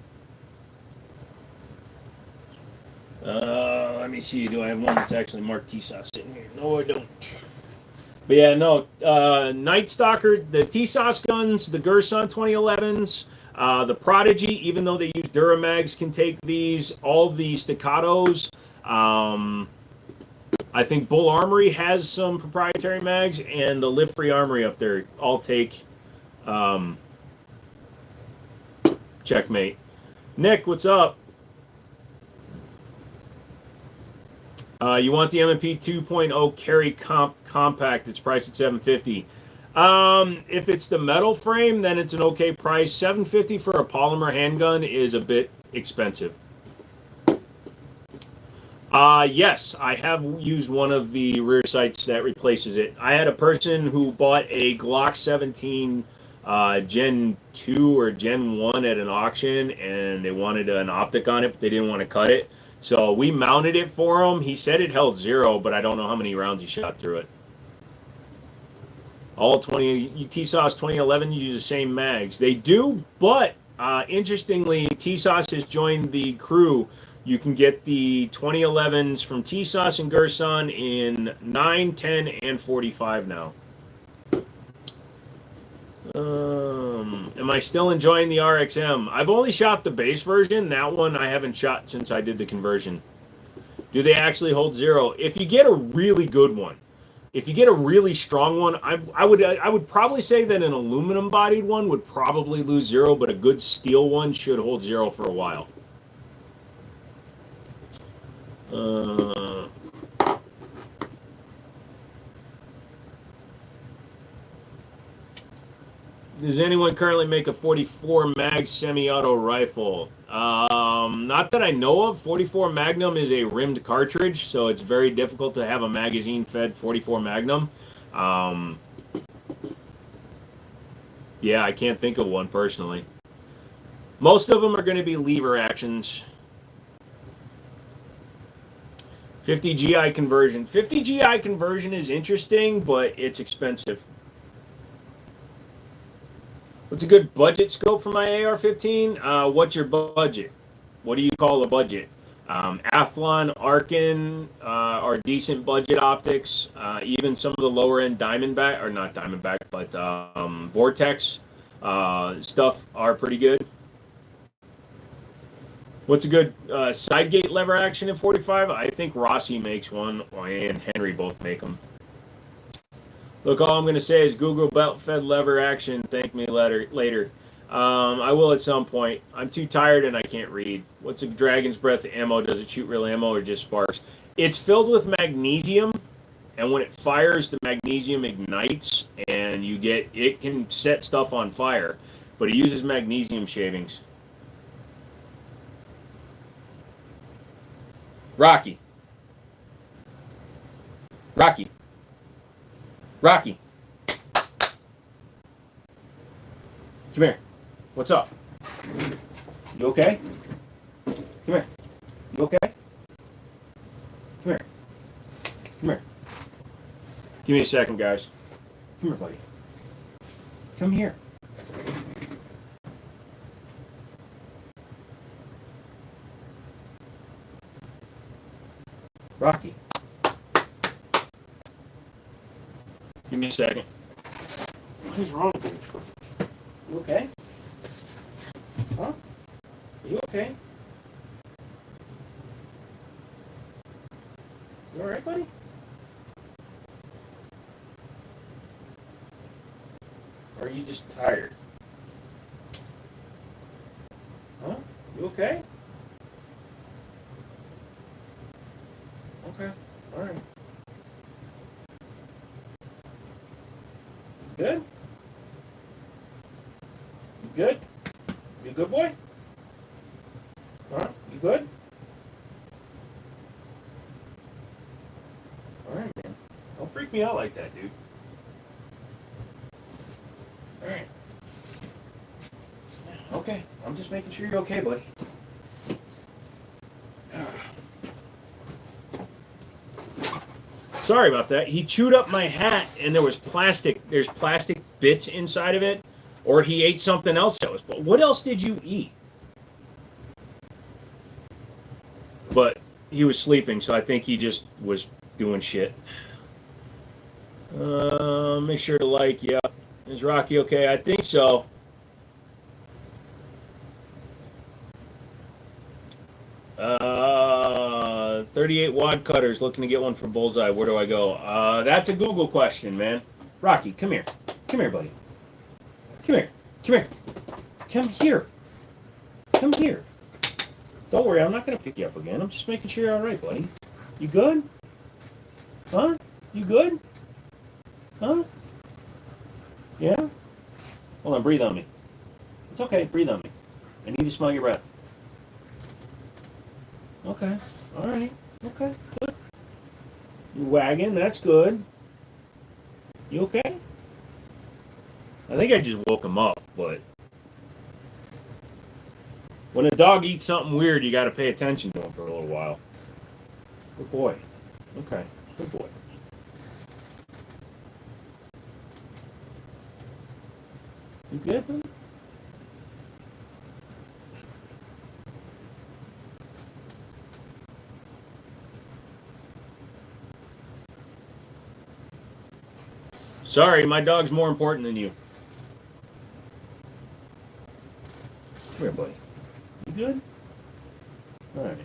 Let me see. Do I have one that's actually marked TSOS in here? No, I don't. But yeah, no. Night Stalker, the TSOS guns, the Gerson 2011s, the Prodigy, even though they use Duramags, can take these. All the Staccatos. I think Bull Armory has some proprietary mags, and the Live Free Armory up there all take checkmate. Nick, what's up? You want the M&P 2.0 carry compact? It's priced at $750. If it's the metal frame, then it's an okay price. $750 for a polymer handgun is a bit expensive. Yes, I have used one of the rear sights that replaces it. I had a person who bought a Glock 17 Gen 2 or Gen 1 at an auction, and they wanted an optic on it, but they didn't want to cut it. So we mounted it for him. He said it held 0, but I don't know how many rounds he shot through it. All 20 TSOS 2011 use the same mags. They do, but interestingly, TSOS has joined the crew. You can get the 2011s from TSOS and Gerson in 9, 10, and 45 now. Am I still enjoying the RXM? I've only shot the base version. That one I haven't shot since I did the conversion. Do they actually hold 0? If you get a really good one, if you get a really strong one, I would probably say that an aluminum bodied one would probably lose 0, but a good steel one should hold 0 for a while. Does anyone currently make a 44 mag semi-auto rifle? Not that I know of. 44 Magnum is a rimmed cartridge, so it's very difficult to have a magazine-fed 44 Magnum. Yeah, I can't think of one personally. Most of them are going to be lever actions. 50 GI conversion. 50 GI conversion is interesting, but it's expensive. What's a good budget scope for my AR-15? What's your budget? What do you call a budget? Athlon, Arkin are decent budget optics. Even some of the lower end Diamondback, or not Diamondback, but Vortex stuff are pretty good. What's a good side gate lever action in 45? I think Rossi makes one, and Henry both make them. Look, all I'm going to say is Google belt fed lever action. Thank me later. I will at some point. I'm too tired and I can't read. What's a Dragon's Breath ammo? Does it shoot real ammo or just sparks? It's filled with magnesium, and when it fires, the magnesium ignites, and it can set stuff on fire, but it uses magnesium shavings. Rocky. Come here. What's up? You okay? Come here. You okay? Come here. Come here. Give me a second, guys. Come here, buddy. Come here. Rocky. Give me a second. What is wrong with you? You okay? Huh? Are you okay? You alright, buddy? Or are you just tired? Huh? You okay? Okay. Alright. Good? You good? You a good boy? Huh? You good? Alright, man. Don't freak me out like that, dude. Alright. Okay. I'm just making sure you're okay, buddy. Sorry about that. He chewed up my hat, and there's plastic bits inside of it, or he ate something else that was. What else did you eat? But he was sleeping, so I think he just was doing shit. Make sure to like. Yeah, is Rocky okay? I think so. Uh, 38 wad cutters, looking to get one for Bullseye. Where do I go? That's a Google question, man. Rocky, come here. Come here, buddy. Come here. Come here. Come here. Come here. Don't worry, I'm not going to pick you up again. I'm just making sure you're all right, buddy. You good? Huh? You good? Huh? Yeah? Hold on, breathe on me. It's okay, breathe on me. I need to smell your breath. Okay. All right. Okay. Good. You wagging. That's good. You okay? I think I just woke him up, but when a dog eats something weird, you got to pay attention to him for a little while. Good boy. Okay. Good boy. You good, buddy? Sorry, my dog's more important than you. Come here, buddy. You good? All right.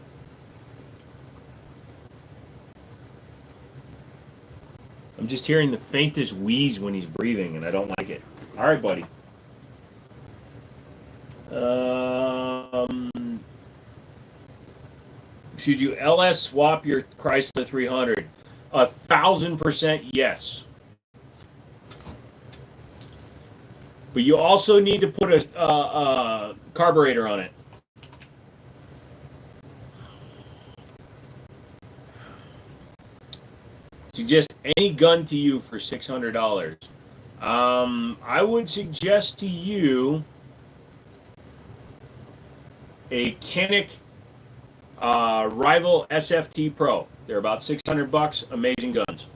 I'm just hearing the faintest wheeze when he's breathing, and I don't like it. All right, buddy. Should you LS swap your Chrysler 300? 1000% yes. But you also need to put a carburetor on it. Suggest any gun to you for $600. I would suggest to you a Canik Rival SFT Pro. They're about $600. Amazing guns.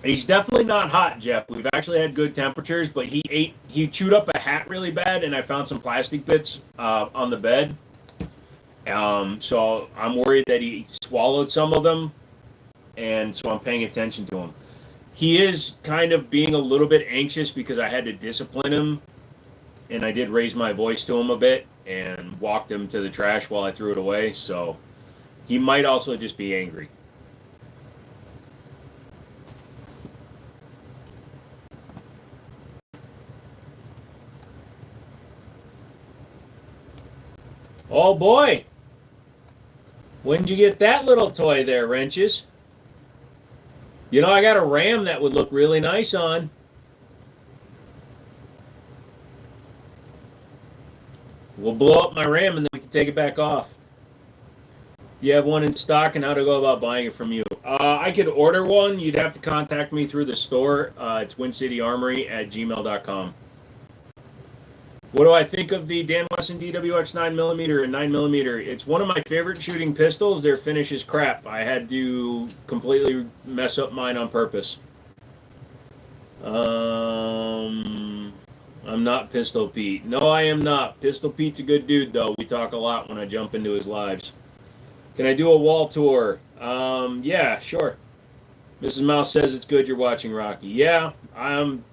He's definitely not hot, Jeff. We've actually had good temperatures, but he chewed up a hat really bad, and I found some plastic bits on the bed. So I'm worried that he swallowed some of them, and so I'm paying attention to him. He is kind of being a little bit anxious because I had to discipline him, and I did raise my voice to him a bit and walked him to the trash while I threw it away, so he might also just be angry. Oh boy! When did you get that little toy there, Wrenches? You know, I got a Ram that would look really nice on. We'll blow up my Ram and then we can take it back off. You have one in stock, and how to go about buying it from you? I could order one. You'd have to contact me through the store. It's wincityormory@gmail.com. What do I think of the Dan Wesson DWX 9mm and 9mm? It's one of my favorite shooting pistols. Their finish is crap. I had to completely mess up mine on purpose. I'm not Pistol Pete. No, I am not. Pistol Pete's a good dude, though. We talk a lot when I jump into his lives. Can I do a wall tour? Yeah, sure. Mrs. Mouse says it's good you're watching Rocky. Yeah,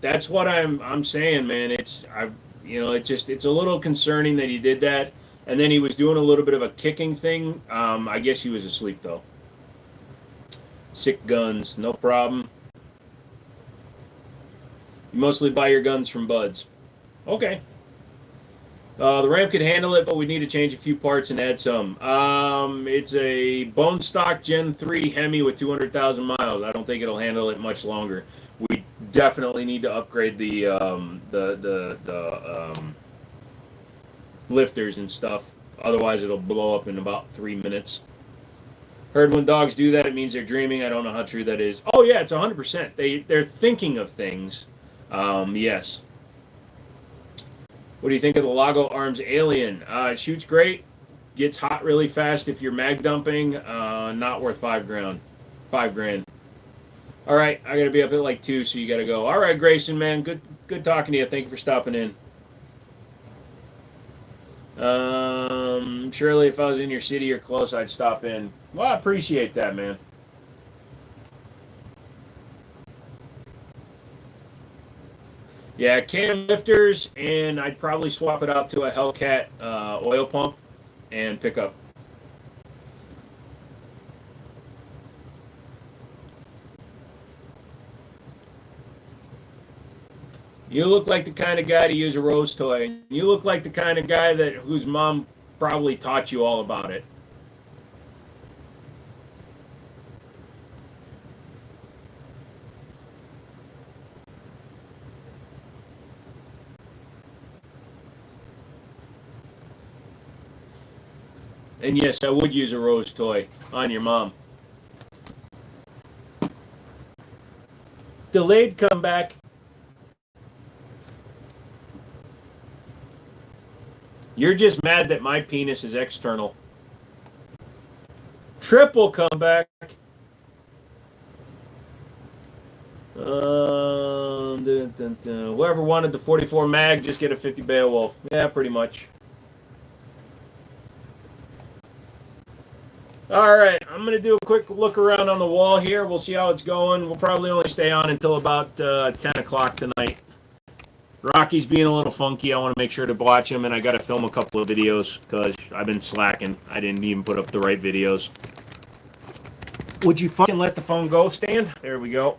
that's what I'm saying, man. It's a little concerning that he did that, and then he was doing a little bit of a kicking thing. I guess he was asleep though. Sick guns, no problem. You mostly buy your guns from buds. Okay. The Ram could handle it, but we need to change a few parts and add some. It's a bone stock Gen 3 Hemi with 200,000 miles. I don't think it'll handle it much longer. We definitely need to upgrade the lifters and stuff. Otherwise, it'll blow up in about 3 minutes. Heard when dogs do that, it means they're dreaming. I don't know how true that is. Oh yeah, it's 100%. They're thinking of things. Yes. What do you think of the Lago Arms Alien? It shoots great. Gets hot really fast if you're mag dumping. Not worth $5 grand. All right, I gotta be up at like 2, so you gotta go. All right, Grayson, man, good talking to you. Thank you for stopping in. Surely, if I was in your city or close, I'd stop in. Well, I appreciate that, man. Yeah, cam lifters, and I'd probably swap it out to a Hellcat oil pump and pickup. You look like the kind of guy to use a Rose toy. You look like the kind of guy whose mom probably taught you all about it. And yes, I would use a Rose toy on your mom. Delayed comeback. You're just mad that my penis is external. Triple comeback. Whoever wanted the 44 mag, just get a 50 Beowulf. Yeah, pretty much. All right, I'm going to do a quick look around on the wall here. We'll see how it's going. We'll probably only stay on until about 10 o'clock tonight. Rocky's being a little funky. I want to make sure to watch him, and I got to film a couple of videos because I've been slacking. I didn't even put up the right videos. Would you fucking let the phone go, stand? There we go.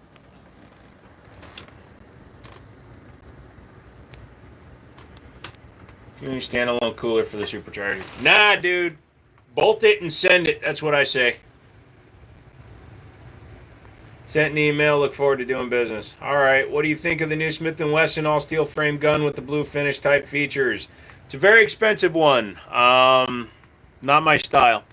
Give me a standalone cooler for the supercharger. Nah, dude. Bolt it and send it. That's what I say. Sent an email. Look forward to doing business. All right. What do you think of the new Smith & Wesson all steel frame gun with the blue finish type features? It's a very expensive one. Not my style.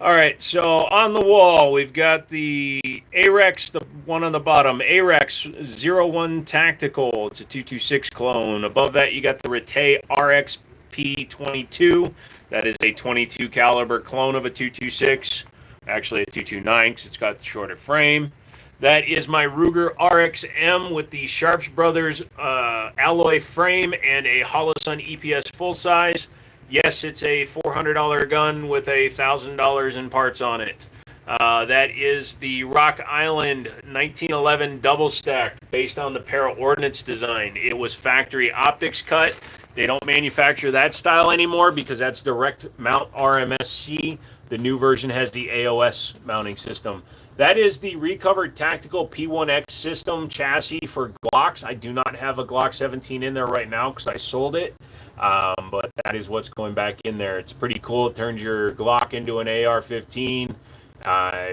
All right. So on the wall, we've got the Arex, the one on the bottom, Arex 01 Tactical. It's a 226 clone. Above that, you got the Rite RX P22. That is a 22 caliber clone of a 226. Actually, a 229 because it's got the shorter frame. That is my Ruger RXM with the Sharps Brothers alloy frame and a Holosun EPS full size. Yes, it's a $400 gun with $1,000 in parts on it. That is the Rock Island 1911 double stack based on the Para Ordnance design. It was factory optics cut. They don't manufacture that style anymore because that's direct mount RMSC. The new version has the AOS mounting system. That is the recovered tactical P1X system chassis for Glocks. I do not have a Glock 17 in there right now because I sold it. But that is what's going back in there. It's pretty cool. It turns your Glock into an AR-15.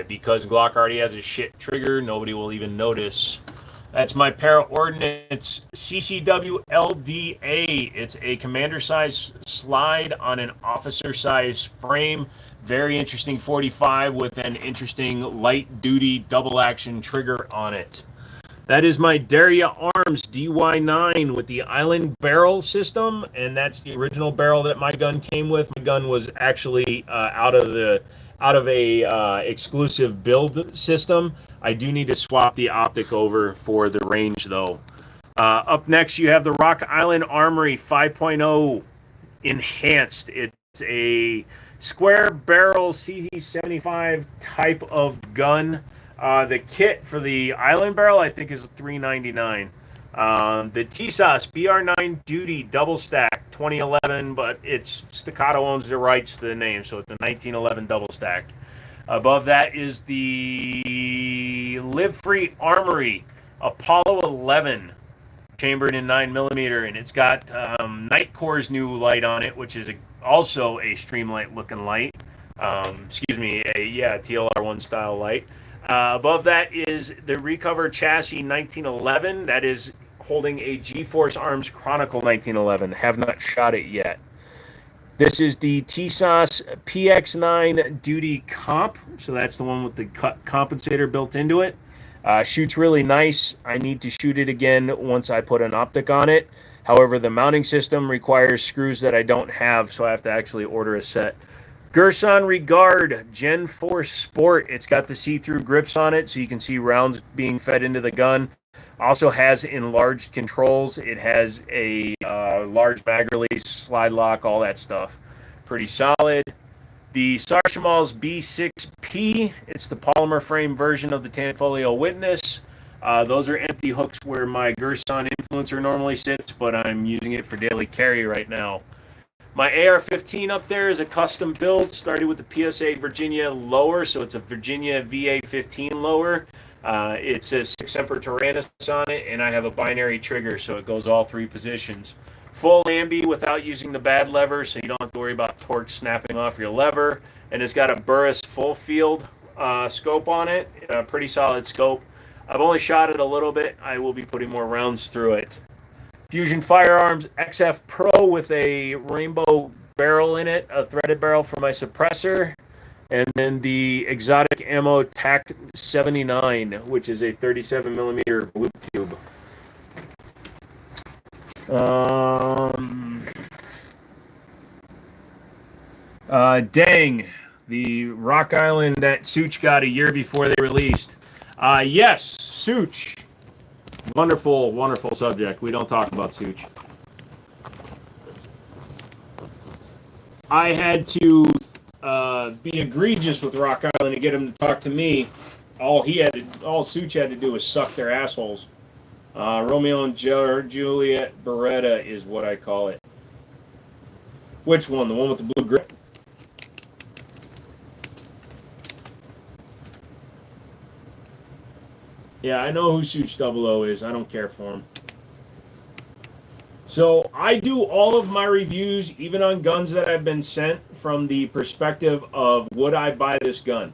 Because Glock already has a shit trigger, nobody will even notice. That's my Para Ordnance CCW LDA. It's a commander size slide on an officer size frame. Very interesting 45 with an interesting light duty double action trigger on it. That is my Daria Arms DY9 with the island barrel system, and that's the original barrel that my gun came with. My gun was actually out of a exclusive build system. I do need to swap the optic over for the range though. Up next, you have the Rock Island Armory 5.0 Enhanced. It's a square barrel CZ75 type of gun. The kit for the island barrel, I think, is $399. The TSAS BR9 Duty double stack 2011, but it's Staccato owns the rights to the name, so it's a 1911 double stack. Above that is the Live Free Armory Apollo 11, chambered in 9mm, and it's got Nightcore's new light on it, which is also a Streamlight looking light. TLR1 style light. Above that is the Recover Chassis 1911. That is holding a G-Force Arms Chronicle 1911. Have not shot it yet. This is the TSAS PX9 Duty Comp. So that's the one with the compensator built into it. Shoots really nice. I need to shoot it again once I put an optic on it. However, the mounting system requires screws that I don't have, so I have to actually order a set. Gerson Regard Gen 4 Sport. It's got the see-through grips on it, so you can see rounds being fed into the gun. Also has enlarged controls. It has a large mag release, slide lock, all that stuff. Pretty solid. The Sarshamals B6P. It's the polymer frame version of the Tanfolio Witness. Those are empty hooks where my Gerson Influencer normally sits, but I'm using it for daily carry right now. My AR-15 up there is a custom build, started with the PSA Virginia lower, so it's a Virginia VA-15 lower. It says 6 Semper Tyrannis on it, and I have a binary trigger, so it goes all 3 positions. Full ambi without using the bad lever, so you don't have to worry about torque snapping off your lever. And it's got a Burris full field scope on it, a pretty solid scope. I've only shot it a little bit. I will be putting more rounds through it. Fusion Firearms XF Pro with a rainbow barrel in it, a threaded barrel for my suppressor, and then the Exotic Ammo TAC 79, which is a 37mm blue tube. Dang, the Rock Island that Such got a year before they released. Yes, Such. Wonderful, wonderful subject. We don't talk about Such. I had to be egregious with Rock Island to get him to talk to me. All Such had to do was suck their assholes. Romeo and Juliet Beretta is what I call it. Which one? The one with the blue grip? Yeah, I know who Such 00 is. I don't care for him. So I do all of my reviews, even on guns that have been sent, from the perspective of would I buy this gun?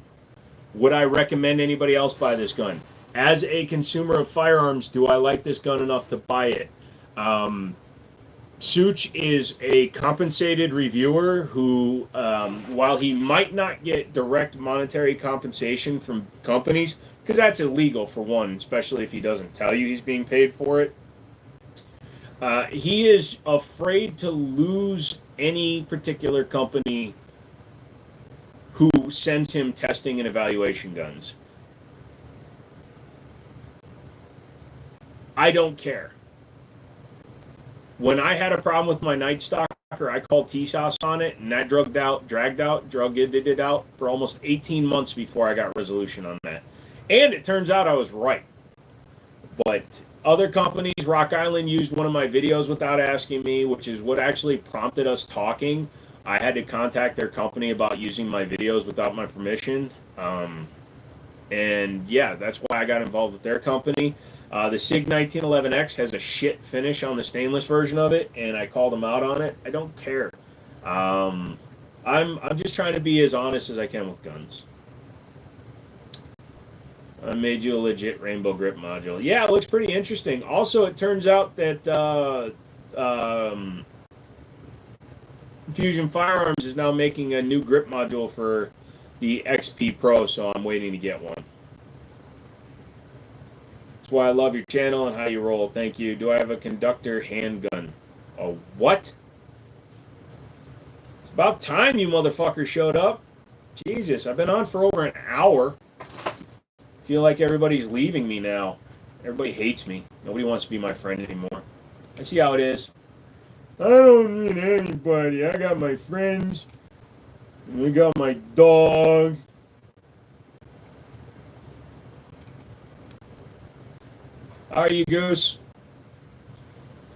Would I recommend anybody else buy this gun? As a consumer of firearms, do I like this gun enough to buy it? Such is a compensated reviewer who, while he might not get direct monetary compensation from companies, because that's illegal for one, especially if he doesn't tell you he's being paid for it, he is afraid to lose any particular company who sends him testing and evaluation guns. I don't care. When I had a problem with my Night Stalker, I called TSOS on it, and that dragged out for almost 18 months before I got resolution on that. And it turns out I was right. But other companies, Rock Island used one of my videos without asking me, which is what actually prompted us talking. I had to contact their company about using my videos without my permission. And yeah, that's why I got involved with their company. The SIG 1911X has a shit finish on the stainless version of it, and I called them out on it. I don't care. I'm just trying to be as honest as I can with guns. I made you a legit rainbow grip module. Yeah, it looks pretty interesting. Also, it turns out that Fusion Firearms is now making a new grip module for the XP Pro, so I'm waiting to get one. That's why I love your channel and how you roll. Thank you. Do I have a conductor handgun? A what? It's about time you motherfucker showed up. Jesus, I've been on for over an hour. Feel like everybody's leaving me now. Everybody hates me. Nobody wants to be my friend anymore. I see how it is. I don't need anybody. I got my friends. And I got my dog. How are you, Goose?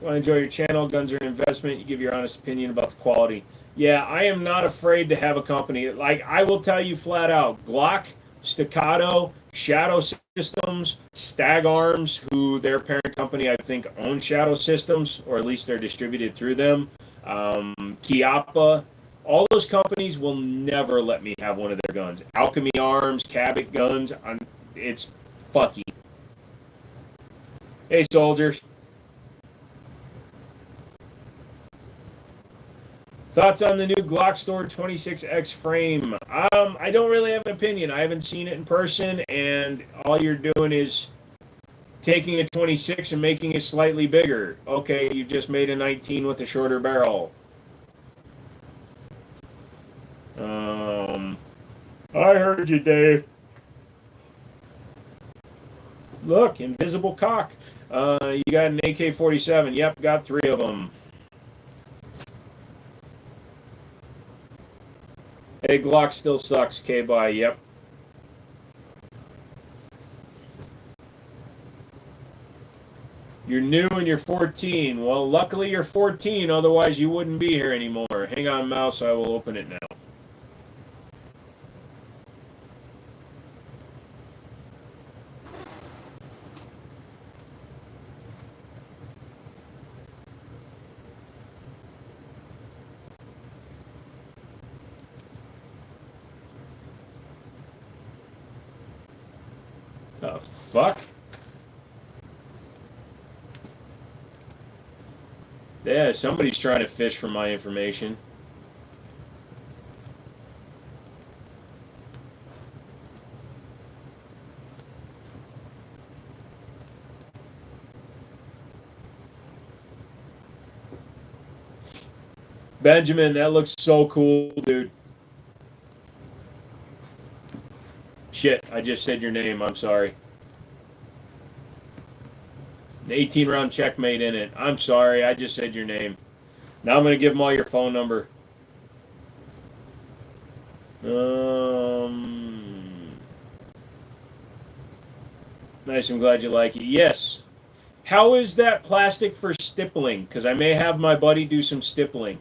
Want to enjoy your channel? Guns are an investment. You give your honest opinion about the quality. Yeah, I am not afraid to have a company. Like, I will tell you flat out, Glock, Staccato, Shadow Systems, Stag Arms, who their parent company, I think, owns Shadow Systems, or at least they're distributed through them. Chiappa, all those companies will never let me have one of their guns. Alchemy Arms, Cabot Guns, it's fucky. Hey, soldiers. Thoughts on the new Glock Store 26X frame? I don't really have an opinion. I haven't seen it in person, and all you're doing is taking a 26 and making it slightly bigger. Okay, you just made a 19 with a shorter barrel. I heard you, Dave. Look, invisible cock. You got an AK-47. Yep, got 3 of them. Hey, Glock still sucks. K-bye. Yep. You're new and you're 14. Well, luckily you're 14. Otherwise, you wouldn't be here anymore. Hang on, mouse. I will open it now. The fuck? Yeah, somebody's trying to fish for my information. Benjamin, that looks so cool, dude. Shit, I just said your name. I'm sorry. An 18-round checkmate in it. I'm sorry, I just said your name. Now I'm going to give them all your phone number. Nice, I'm glad you like it. Yes. How is that plastic for stippling? Because I may have my buddy do some stippling.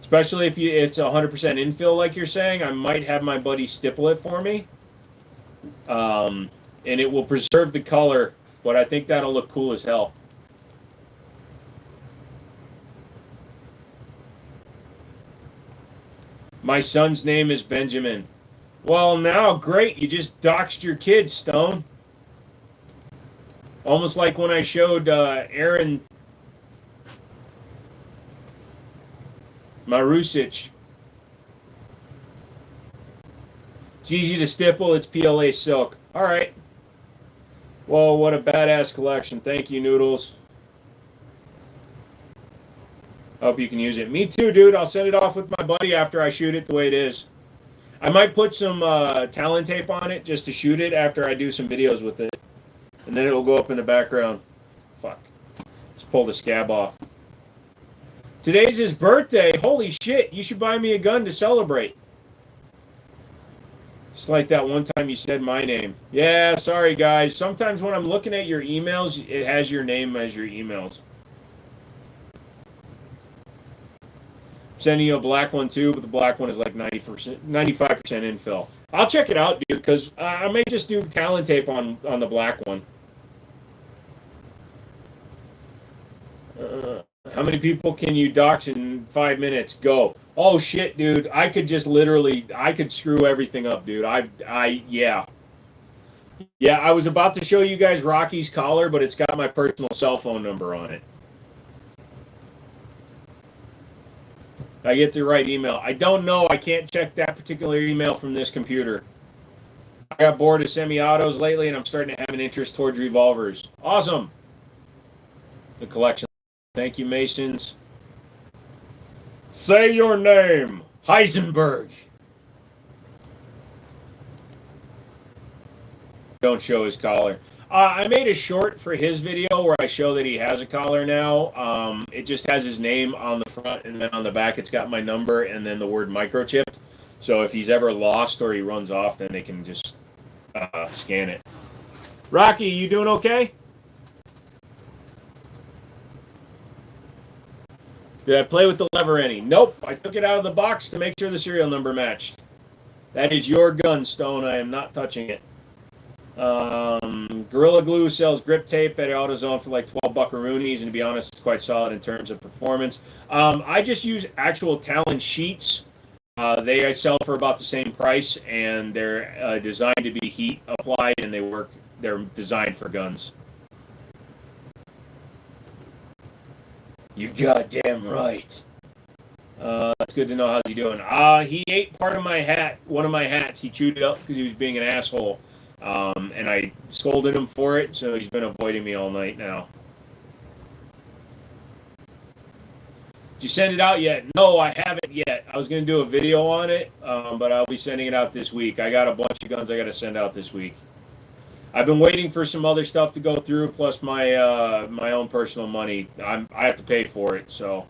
Especially if it's 100% infill like you're saying. I might have my buddy stipple it for me. And it will preserve the color, but I think that'll look cool as hell. My son's name is Benjamin. Well, now, great. You just doxed your kid, Stone. Almost like when I showed Aaron Marusic. It's easy to stipple. It's PLA silk. All right. Well, what a badass collection. Thank you, Noodles. Hope you can use it. Me too, dude. I'll send it off with my buddy after I shoot it the way it is. I might put some Talon tape on it just to shoot it after I do some videos with it. And then it'll go up in the background. Fuck. Let's pull the scab off. Today's his birthday. Holy shit. You should buy me a gun to celebrate. Just like that one time you said my name. Yeah, sorry, guys. Sometimes when I'm looking at your emails, it has your name as your emails. I'm sending you a black one, too, but the black one is like 95% infill. I'll check it out, dude, because I may just do Talon tape on the black one. How many people can you dox in 5 minutes? Go. Oh, shit, dude. I could just literally, I could screw everything up, dude. Yeah. Yeah, I was about to show you guys Rocky's collar, but it's got my personal cell phone number on it. I get the right email. I don't know. I can't check that particular email from this computer. I got bored of semi-autos lately, and I'm starting to have an interest towards revolvers. Awesome. The collection. Thank you, Masons. Say your name. Heisenberg. Don't show his collar. I made a short for his video where I show that he has a collar now. It just has his name on the front, and then on the back it's got my number and then the word microchipped. So if he's ever lost or he runs off, then they can just scan it. Rocky, you doing okay? Did I play with the lever any? Nope. I took it out of the box to make sure the serial number matched. That is your gun, Stone. I am not touching it. Gorilla Glue sells grip tape at AutoZone for like 12 buckaroonies, and to be honest, it's quite solid in terms of performance. I just use actual Talon sheets. They sell for about the same price, and they're designed to be heat applied, and they're designed for guns. You goddamn right. It's good to know how's he doing. He ate part of my hat, one of my hats. He chewed it up because he was being an asshole. And I scolded him for it, so he's been avoiding me all night now. Did you send it out yet? No, I haven't yet. I was going to do a video on it, but I'll be sending it out this week. I got a bunch of guns I got to send out this week. I've been waiting for some other stuff to go through, plus my my own personal money. I have to pay for it, so.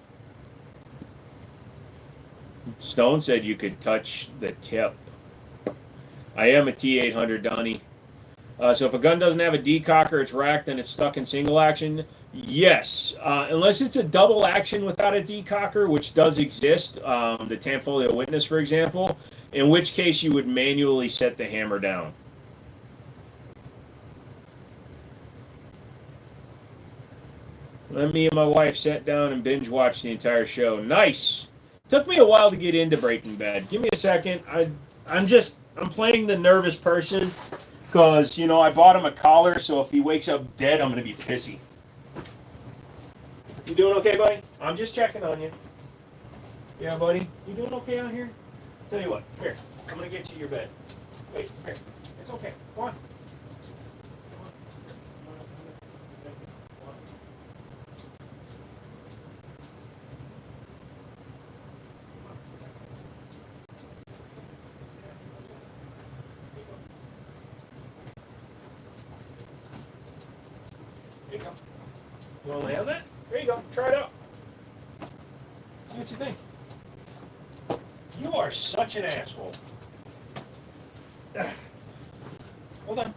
Stone said you could touch the tip. I am a T800, Donnie. So if a gun doesn't have a decocker, it's racked, then it's stuck in single action. Yes, unless it's a double action without a decocker, which does exist, the Tanfolio Witness, for example, in which case you would manually set the hammer down. Then me and my wife sat down and binge watched the entire show. Nice. Took me a while to get into Breaking Bad. Give me a second. I'm playing the nervous person because, you know, I bought him a collar, so if he wakes up dead, I'm going to be pissy. You doing okay, buddy? I'm just checking on you. Yeah, buddy? You doing okay out here? Tell you what, here. I'm going to get you your bed. Wait, here. It's okay. Come on. There you go. You want to lay on that? There you go. Try it out. See what you think. You are such an asshole. Hold on.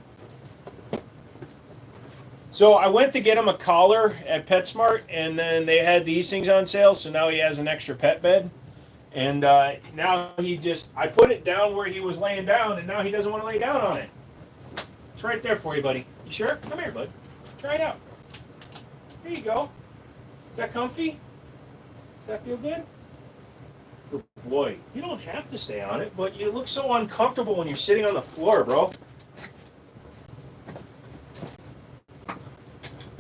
So I went to get him a collar at PetSmart, and then they had these things on sale, so now he has an extra pet bed. And now I put it down where he was laying down, and now he doesn't want to lay down on it. It's right there for you, buddy. You sure? Come here, bud. Try it out. There you go. Is that comfy? Does that feel good? Good boy. You don't have to stay on it, but you look so uncomfortable when you're sitting on the floor, bro.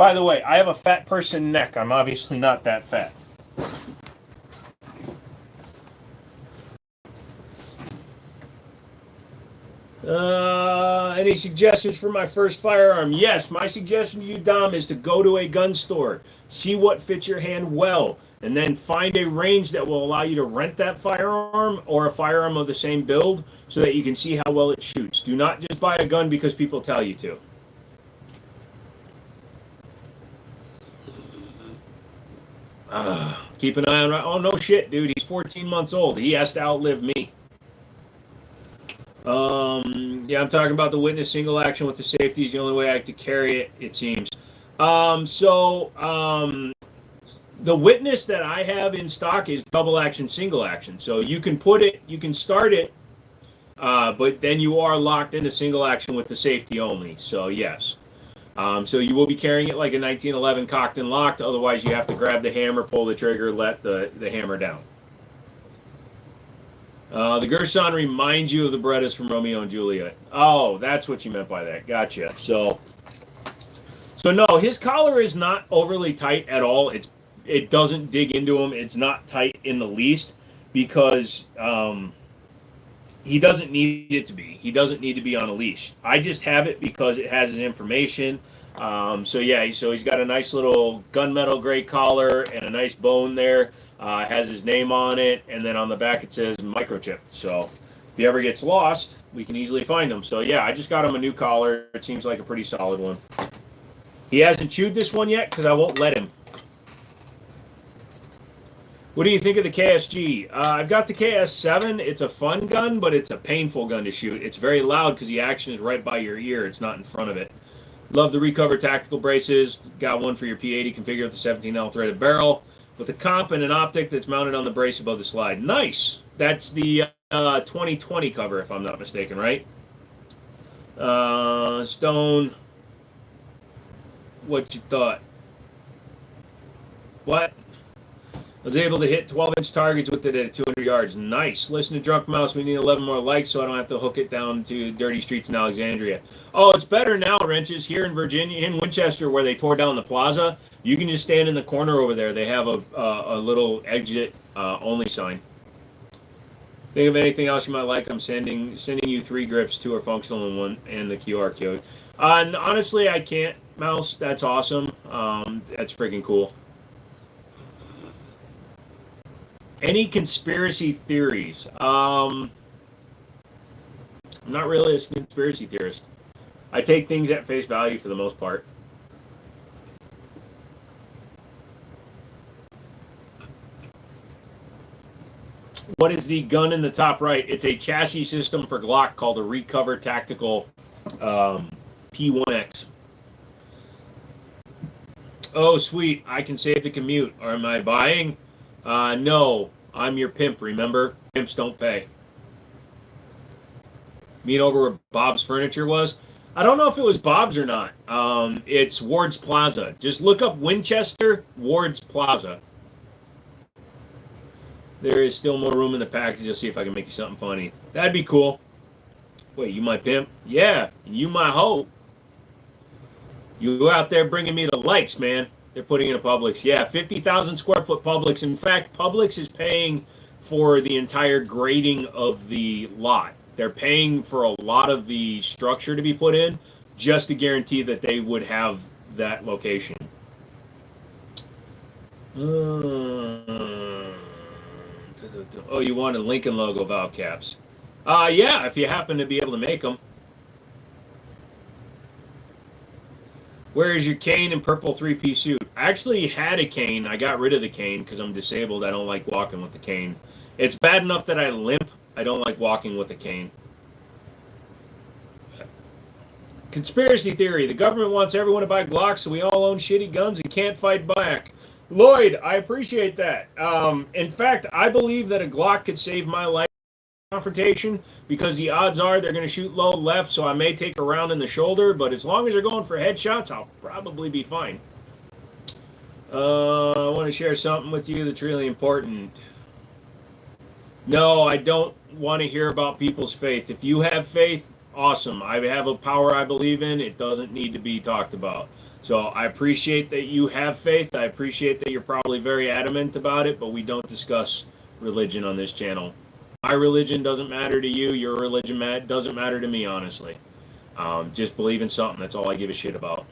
By the way, I have a fat person neck. I'm obviously not that fat. Any suggestions for my first firearm? Yes, my suggestion to you, Dom, is to go to a gun store, see what fits your hand well, and then find a range that will allow you to rent that firearm or a firearm of the same build so that you can see how well it shoots. Do not just buy a gun because people tell you to. Keep an eye on... Oh, no shit, dude. He's 14 months old. He has to outlive me. Yeah, I'm talking about the witness single action with the safety is the only way I could carry it, it seems. The witness that I have in stock is double action, single action. So you can put it, you can start it, but then you are locked into single action with the safety only. So yes. So you will be carrying it like a 1911 cocked and locked. Otherwise, you have to grab the hammer, pull the trigger, let the hammer down. The Gerson reminds you of the Berettas from Romeo and Juliet. Oh, that's what you meant by that. Gotcha. So no, his collar is not overly tight at all. It doesn't dig into him. It's not tight in the least because he doesn't need it to be. He doesn't need to be on a leash. I just have it because it has his information. So yeah, so he's got a nice little gunmetal gray collar and a nice bone there. Has his name on it, and then on the back it says microchip. So if he ever gets lost, we can easily find him. So yeah, I just got him a new collar. It seems like a pretty solid one. He hasn't chewed this one yet because I won't let him. What do you think of the KSG? I've got the KS7. It's a fun gun, but it's a painful gun to shoot. It's very loud because the action is right by your ear. It's not in front of it. Love the Recover tactical braces. Got one for your P80 configured with the 17L threaded barrel with a comp and an optic that's mounted on the brace above the slide. Nice. That's the 2020 cover, if I'm not mistaken, right? Stone. What you thought? What? I was able to hit 12-inch targets with it at 200 yards. Nice. Listen to Drunk Mouse. We need 11 more likes so I don't have to hook it down to dirty streets in Alexandria. Oh, it's better now, Wrenches. Here in Virginia, in Winchester, where they tore down the plaza, you can just stand in the corner over there. They have a little exit only sign. Think of anything else you might like? I'm sending you 3 grips. 2 are functional and 1 and the QR code. And honestly, I can't, Mouse. That's awesome. That's freaking cool. Any conspiracy theories? I'm not really a conspiracy theorist. I take things at face value for the most part. What is the gun in the top right? It's a chassis system for Glock called a Recover Tactical P1X. Oh, sweet. I can save the commute. Or am I buying? No. I'm your pimp, remember? Pimps don't pay. Meet over where Bob's Furniture was? I don't know if it was Bob's or not. It's Ward's Plaza. Just look up Winchester, Ward's Plaza. There is still more room in the package. I'll see if I can make you something funny. That'd be cool. Wait, you my pimp? Yeah, you my hoe. You out there bringing me the likes, man. They're putting in a Publix. Yeah, 50,000 square foot Publix. In fact, Publix is paying for the entire grading of the lot. They're paying for a lot of the structure to be put in just to guarantee that they would have that location. Oh, you want a Lincoln logo valve caps? Yeah, if you happen to be able to make them. Where is your cane and purple 3-piece suit? I actually had a cane. I got rid of the cane because I'm disabled. I don't like walking with the cane. It's bad enough that I limp. I don't like walking with a cane. Conspiracy theory. The government wants everyone to buy Glocks so we all own shitty guns and can't fight back. Lloyd, I appreciate that. In fact, I believe that a Glock could save my life in confrontation because the odds are they're going to shoot low left, so I may take a round in the shoulder, but as long as they're going for headshots, I'll probably be fine. I want to share something with you that's really important. No, I don't want to hear about people's faith. If you have faith, awesome. I have a power I believe in. It doesn't need to be talked about. So I appreciate that you have faith. I appreciate that you're probably very adamant about it, but we don't discuss religion on this channel. My religion doesn't matter to you. Your religion doesn't matter to me, honestly. Just believe in something. That's all I give a shit about.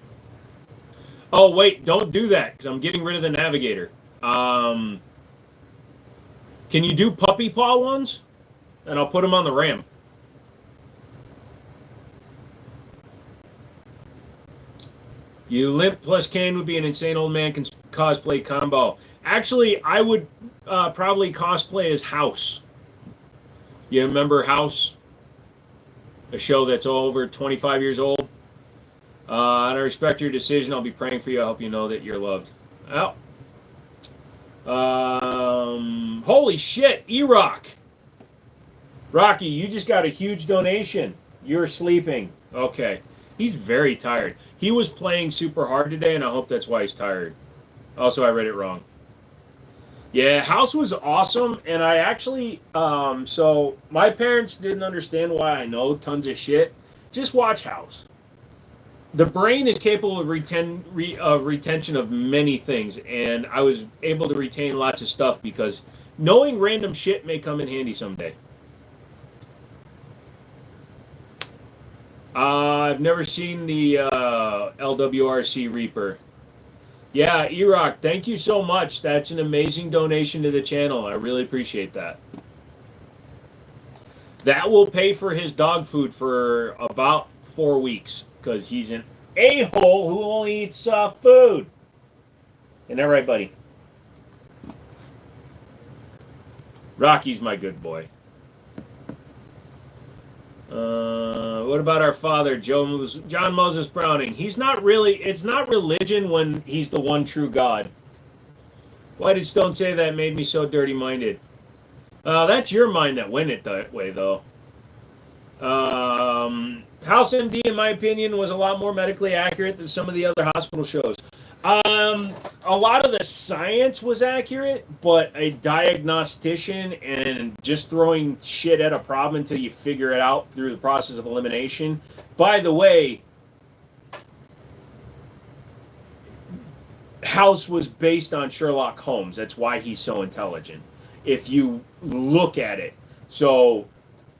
Oh, wait. Don't do that, because I'm getting rid of the navigator. Can you do puppy paw ones? And I'll put them on the RAM. You limp plus Kane would be an insane old man cosplay combo. Actually, I would probably cosplay as House. You remember House? A show that's over 25 years old. And I respect your decision. I'll be praying for you. I hope you know that you're loved. Well, holy shit, E-Rock. Rocky, you just got a huge donation. You're sleeping. Okay. He's very tired. He was playing super hard today, and I hope that's why he's tired. Also, I read it wrong. Yeah, House was awesome, and I actually, so my parents didn't understand why I know tons of shit. Just watch House. The brain is capable of retention of many things, and I was able to retain lots of stuff because knowing random shit may come in handy someday. I've never seen the LWRC Reaper. Yeah, E-Rock, thank you so much. That's an amazing donation to the channel. I really appreciate that. That will pay for his dog food for about 4 weeks because he's an a-hole who only eats soft food. Isn't that right, buddy? Rocky's my good boy. What about our father, John Moses Browning? He's not really, it's not religion when he's the one true God. Why did Stone say that? Made me so dirty-minded. That's your mind that went it that way, though. House MD, in my opinion, was a lot more medically accurate than some of the other hospital shows. A lot of the science was accurate, but a diagnostician and just throwing shit at a problem until you figure it out through the process of elimination. By the way, House was based on Sherlock Holmes. That's why he's so intelligent. If you look at it. So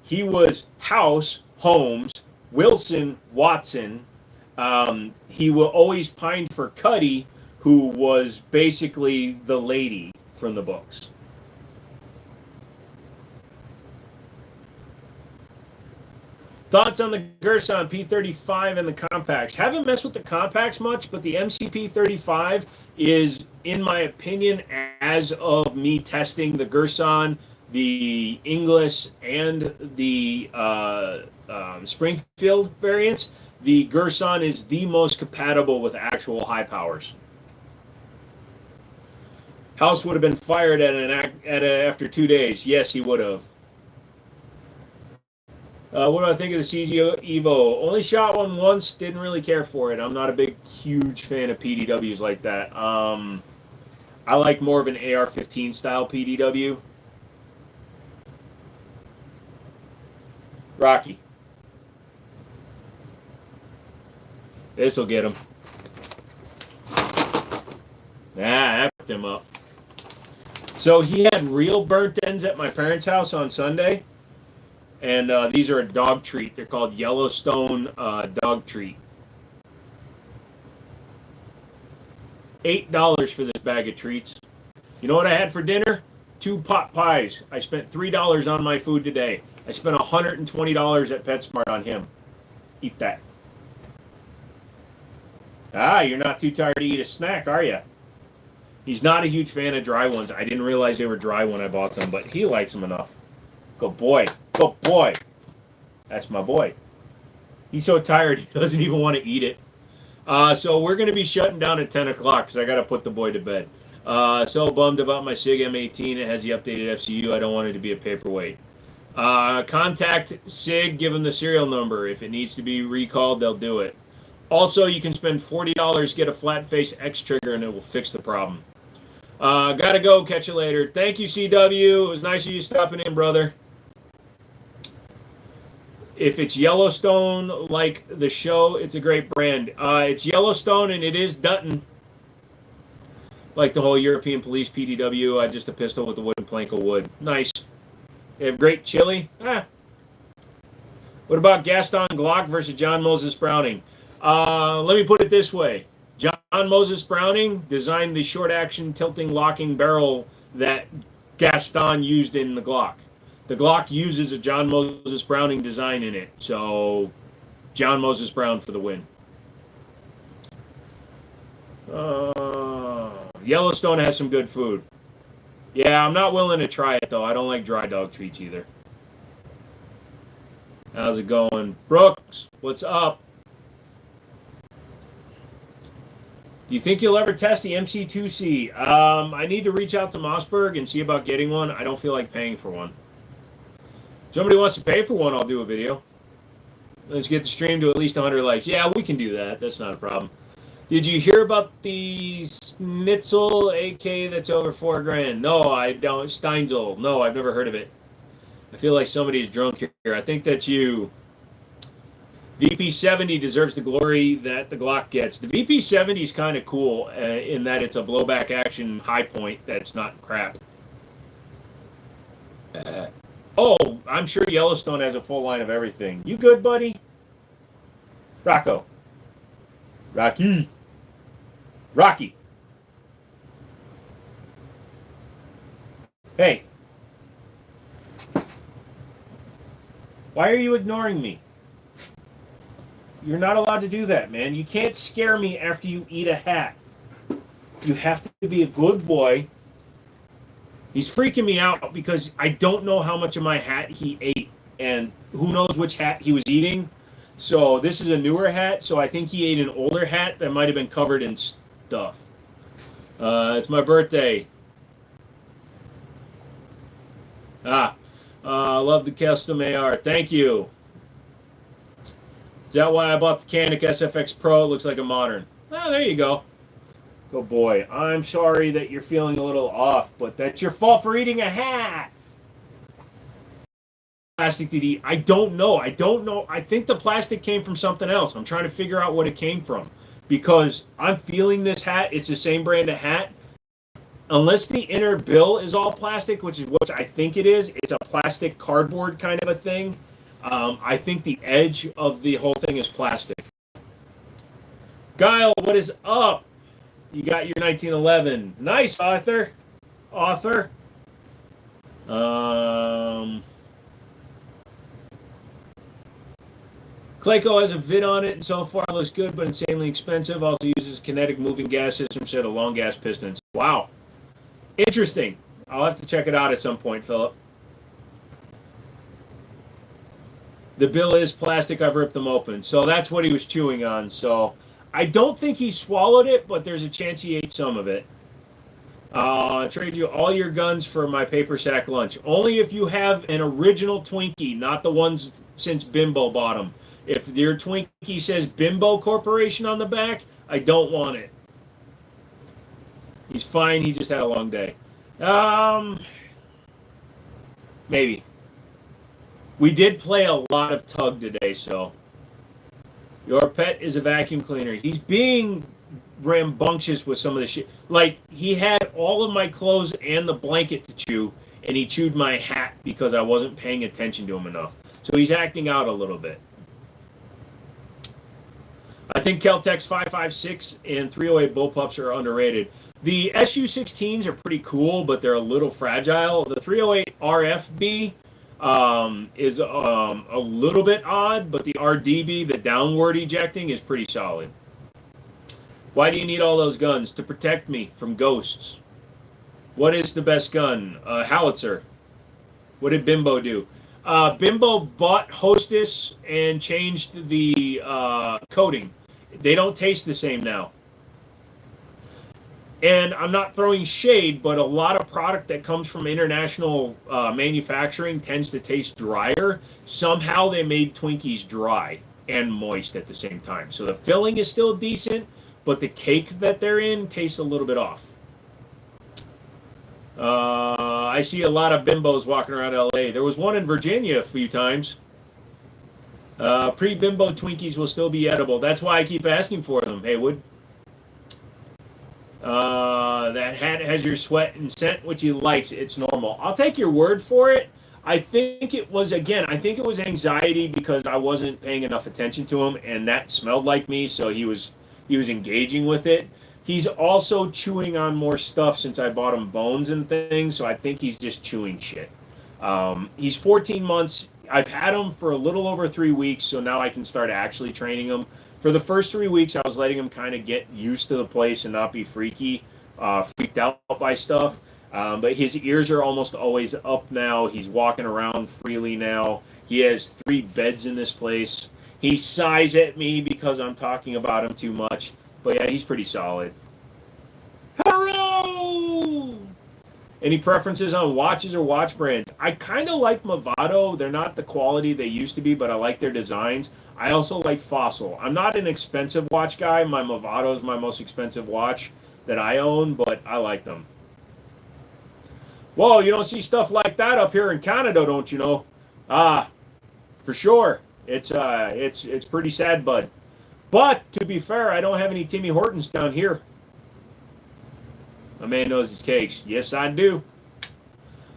he was House, Holmes, Wilson, Watson. He will always pine for Cuddy, who was basically the lady from the books. Thoughts on the Gerson P35 and the compacts? Haven't messed with the compacts much, but the MCP35 is, in my opinion, as of me testing the Gerson, the Inglis, and the Springfield variants, the Gerson is the most compatible with actual high powers. House would have been fired after 2 days. Yes, he would have. What do I think of the CZ Evo? Only shot one once. Didn't really care for it. I'm not a huge fan of PDWs like that. I like more of an AR-15 style PDW. Rocky. This will get him. That picked him up. So he had real burnt ends at my parents' house on Sunday. And these are a dog treat. They're called Yellowstone dog treat. $8 for this bag of treats. You know what I had for dinner? 2 pot pies. I spent $3 on my food today. I spent $120 at PetSmart on him. Eat that. Ah, you're not too tired to eat a snack, are you? He's not a huge fan of dry ones. I didn't realize they were dry when I bought them, but he likes them enough. Good boy. Good boy. That's my boy. He's so tired, he doesn't even want to eat it. So we're going to be shutting down at 10 o'clock because I got to put the boy to bed. So bummed about my SIG M18. It has the updated FCU. I don't want it to be a paperweight. Contact SIG, give them the serial number. If it needs to be recalled, they'll do it. Also, you can spend $40, get a flat face X trigger, and it will fix the problem. Gotta go. Catch you later. Thank you, CW. It was nice of you stopping in, brother. If it's Yellowstone, like the show, it's a great brand. It's Yellowstone, and it is Dutton. Like the whole European Police PDW, just a pistol with a wooden plank of wood. Nice. They have great chili. What about Gaston Glock versus John Moses Browning? Let me put it this way. John Moses Browning designed the short-action tilting locking barrel that Gaston used in the Glock. The Glock uses a John Moses Browning design in it. So, John Moses Brown for the win. Yellowstone has some good food. Yeah, I'm not willing to try it, though. I don't like dry dog treats either. How's it going? Brooks, what's up? Do you think you'll ever test the MC2C? I need to reach out to Mossberg and see about getting one. I don't feel like paying for one. If somebody wants to pay for one, I'll do a video. Let's get the stream to at least 100 likes. Yeah, we can do that. That's not a problem. Did you hear about the Schnitzel AK that's over $4,000? No, I don't. Steinzel. No, I've never heard of it. I feel like somebody's drunk here. I think that's you. VP70 deserves the glory that the Glock gets. The VP70 is kind of cool in that it's a blowback action high point that's not crap. Oh, I'm sure Yellowstone has a full line of everything. You good, buddy? Rocco. Rocky. Rocky. Hey. Why are you ignoring me? You're not allowed to do that, man. You can't scare me after you eat a hat. You have to be a good boy. He's freaking me out because I don't know how much of my hat he ate. And who knows which hat he was eating. So this is a newer hat. So I think he ate an older hat that might have been covered in stuff. It's my birthday. Love the custom AR. Thank you. Is that why I bought the Canik SFX Pro? It looks like a modern. Oh, there you go. Good boy. I'm sorry that you're feeling a little off, but that's your fault for eating a hat. Plastic did he? I don't know. I think the plastic came from something else. I'm trying to figure out what it came from. Because I'm feeling this hat. It's the same brand of hat. Unless the inner bill is all plastic, which I think it is. It's a plastic cardboard kind of a thing. I think the edge of the whole thing is plastic. Guile, what is up? You got your 1911. Nice, Arthur. Clayco has a vid on it, and so far it looks good, but insanely expensive. Also uses kinetic moving gas system instead of long gas pistons. Wow. Interesting. I'll have to check it out at some point, Philip. The bill is plastic. I've ripped them open. So that's what he was chewing on. So I don't think he swallowed it, but there's a chance he ate some of it. Trade you all your guns for my paper sack lunch. Only if you have an original Twinkie, not the ones since Bimbo bought them. If your Twinkie says Bimbo Corporation on the back, I don't want it. He's fine. He just had a long day. Maybe. We did play a lot of tug today, so. Your pet is a vacuum cleaner. He's being rambunctious with some of the shit. Like, he had all of my clothes and the blanket to chew, and he chewed my hat because I wasn't paying attention to him enough. So he's acting out a little bit. I think Kel-Tec's 5.56 and 308 bullpups are underrated. The SU-16s are pretty cool, but they're a little fragile. The 308 RFB is a little bit odd, but the RDB, the downward ejecting, is pretty solid. Why do you need all those guns? To protect me from ghosts. What is the best gun? Howitzer. What did Bimbo do? Bimbo bought Hostess and changed the coating. They don't taste the same now. And I'm not throwing shade, but a lot of product that comes from international manufacturing tends to taste drier. Somehow they made Twinkies dry and moist at the same time. So the filling is still decent, but the cake that they're in tastes a little bit off. I see a lot of bimbos walking around LA. There was one in Virginia a few times. Pre-bimbo Twinkies will still be edible. That's why I keep asking for them. Hey, Wood. That hat has your sweat and scent, which he likes. It's normal. I'll take your word for it. I think it was anxiety because I wasn't paying enough attention to him, and that smelled like me, so he was engaging with it. He's also chewing on more stuff since I bought him bones and things, so I think he's just chewing shit. He's 14 months. I've had him for a little over 3 weeks, so now I can start actually training him. For the first 3 weeks, I was letting him kind of get used to the place and not be freaked out by stuff. But his ears are almost always up now. He's walking around freely now. He has 3 beds in this place. He sighs at me because I'm talking about him too much. But yeah, he's pretty solid. Hello! Any preferences on watches or watch brands? I kind of like Movado. They're not the quality they used to be, but I like their designs. I also like Fossil. I'm not an expensive watch guy. My Movado is my most expensive watch that I own, but I like them. Whoa, you don't see stuff like that up here in Canada, don't you know? For sure. It's pretty sad, bud. But to be fair, I don't have any Timmy Hortons down here. My man knows his cakes. Yes, I do.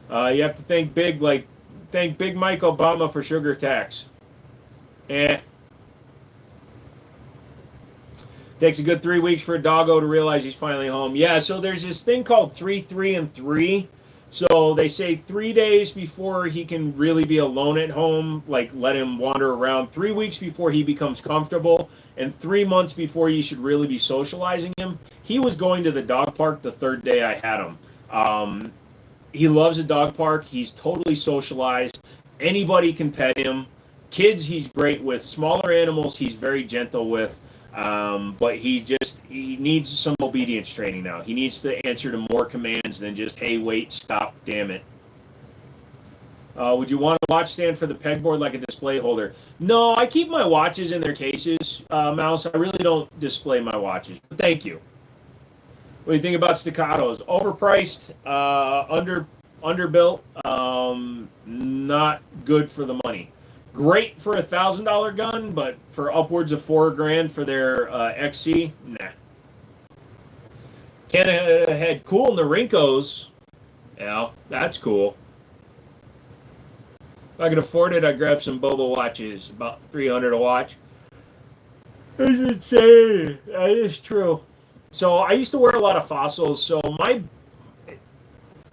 You have to thank Big Mike Obama for sugar tax. Takes a good 3 weeks for a doggo to realize he's finally home. Yeah, so there's this thing called 3, 3, and 3. So they say 3 days before he can really be alone at home, like let him wander around. 3 weeks before he becomes comfortable, and 3 months before you should really be socializing him. He was going to the dog park the 3rd day I had him. He loves a dog park. He's totally socialized. Anybody can pet him. Kids, he's great with. Smaller animals, he's very gentle with. But he needs some obedience training now. He needs to answer to more commands than just, hey, wait, stop, damn it. Would you want a watch stand for the pegboard like a display holder? No, I keep my watches in their cases, Mouse. I really don't display my watches. But thank you. What do you think about staccatos? Overpriced, underbuilt, not good for the money. Great for a $1,000 gun, but for upwards of $4,000 for their XC, nah. Canada had cool Narinkos. Yeah, that's cool. If I could afford it, I'd grab some Boba watches, about $300 a watch. That's insane. That is true. So I used to wear a lot of fossils. So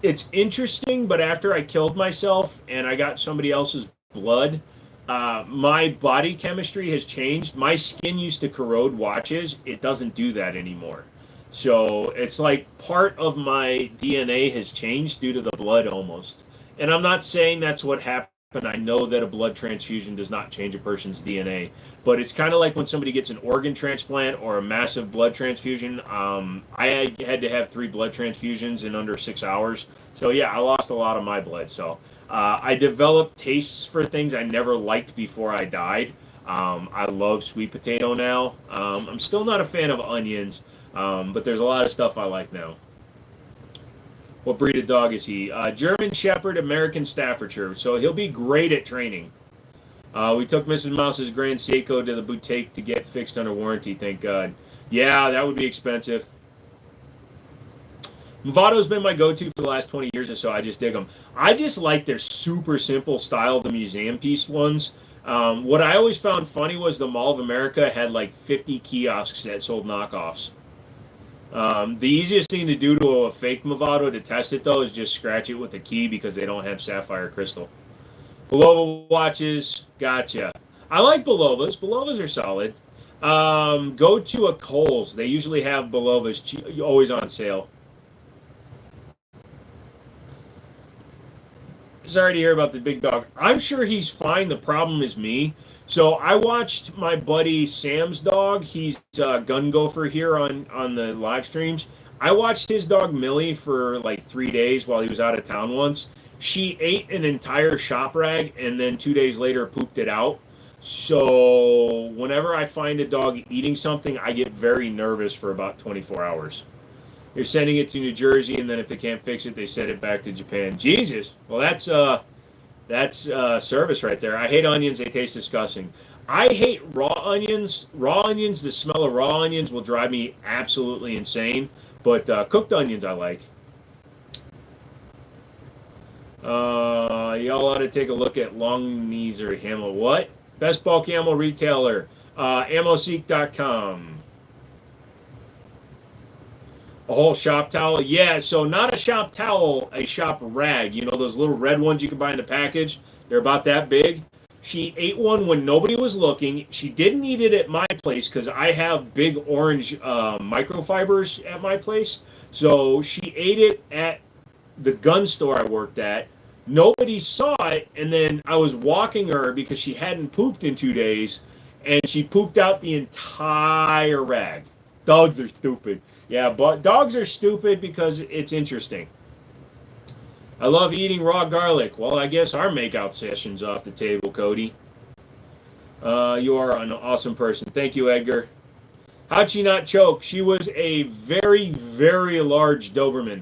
it's interesting, but after I killed myself and I got somebody else's blood, my body chemistry has changed. My skin used to corrode watches. It doesn't do that anymore. So it's like part of my DNA has changed due to the blood almost. And I'm not saying that's what happened. I know that a blood transfusion does not change a person's DNA. But it's kind of like when somebody gets an organ transplant or a massive blood transfusion. I had to have 3 blood transfusions in under 6 hours. So yeah, I lost a lot of my blood. So I developed tastes for things I never liked before I died. I love sweet potato now. I'm still not a fan of onions, but there's a lot of stuff I like now. What breed of dog is he? German Shepherd, American Staffordshire. So he'll be great at training. We took Mrs. Mouse's Grand Seiko to the boutique to get fixed under warranty, thank God. Yeah, that would be expensive. Movado's been my go-to for the last 20 years or so. I just dig them. I just like their super simple style, the museum piece ones. What I always found funny was the Mall of America had like 50 kiosks that sold knockoffs. The easiest thing to do to a fake Movado to test it, though, is just scratch it with a key because they don't have sapphire crystal. Bulova watches, gotcha. I like Bulovas. Bulovas are solid. Go to a Kohl's. They usually have Bulovas always on sale. Sorry to hear about the big dog. I'm sure he's fine. The problem is me. So I watched my buddy Sam's dog. He's a gun gopher here on the live streams. I watched his dog Millie for like 3 days while he was out of town once. She ate an entire shop rag and then 2 days later pooped it out. So whenever I find a dog eating something, I get very nervous for about 24 hours. You're sending it to New Jersey, and then if they can't fix it, they send it back to Japan. Jesus. Well, that's service right there. I hate onions. They taste disgusting. I hate raw onions. Raw onions, the smell of raw onions will drive me absolutely insane. But cooked onions I like. Y'all ought to take a look at Long Knees or Hamel. What? Best bulk ammo retailer. AmmoSeek.com. A whole shop towel? Yeah, so not a shop towel, a shop rag. You know those little red ones you can buy in the package? They're about that big. She ate one when nobody was looking. She didn't eat it at my place because I have big orange microfibers at my place. So she ate it at the gun store I worked at. Nobody saw it, and then I was walking her because she hadn't pooped in 2 days, and she pooped out the entire rag. Dogs are stupid. Yeah, but dogs are stupid because it's interesting. I love eating raw garlic. Well, I guess our makeout session's off the table, Cody. You are an awesome person. Thank you, Edgar. How'd she not choke? She was a very, very large Doberman.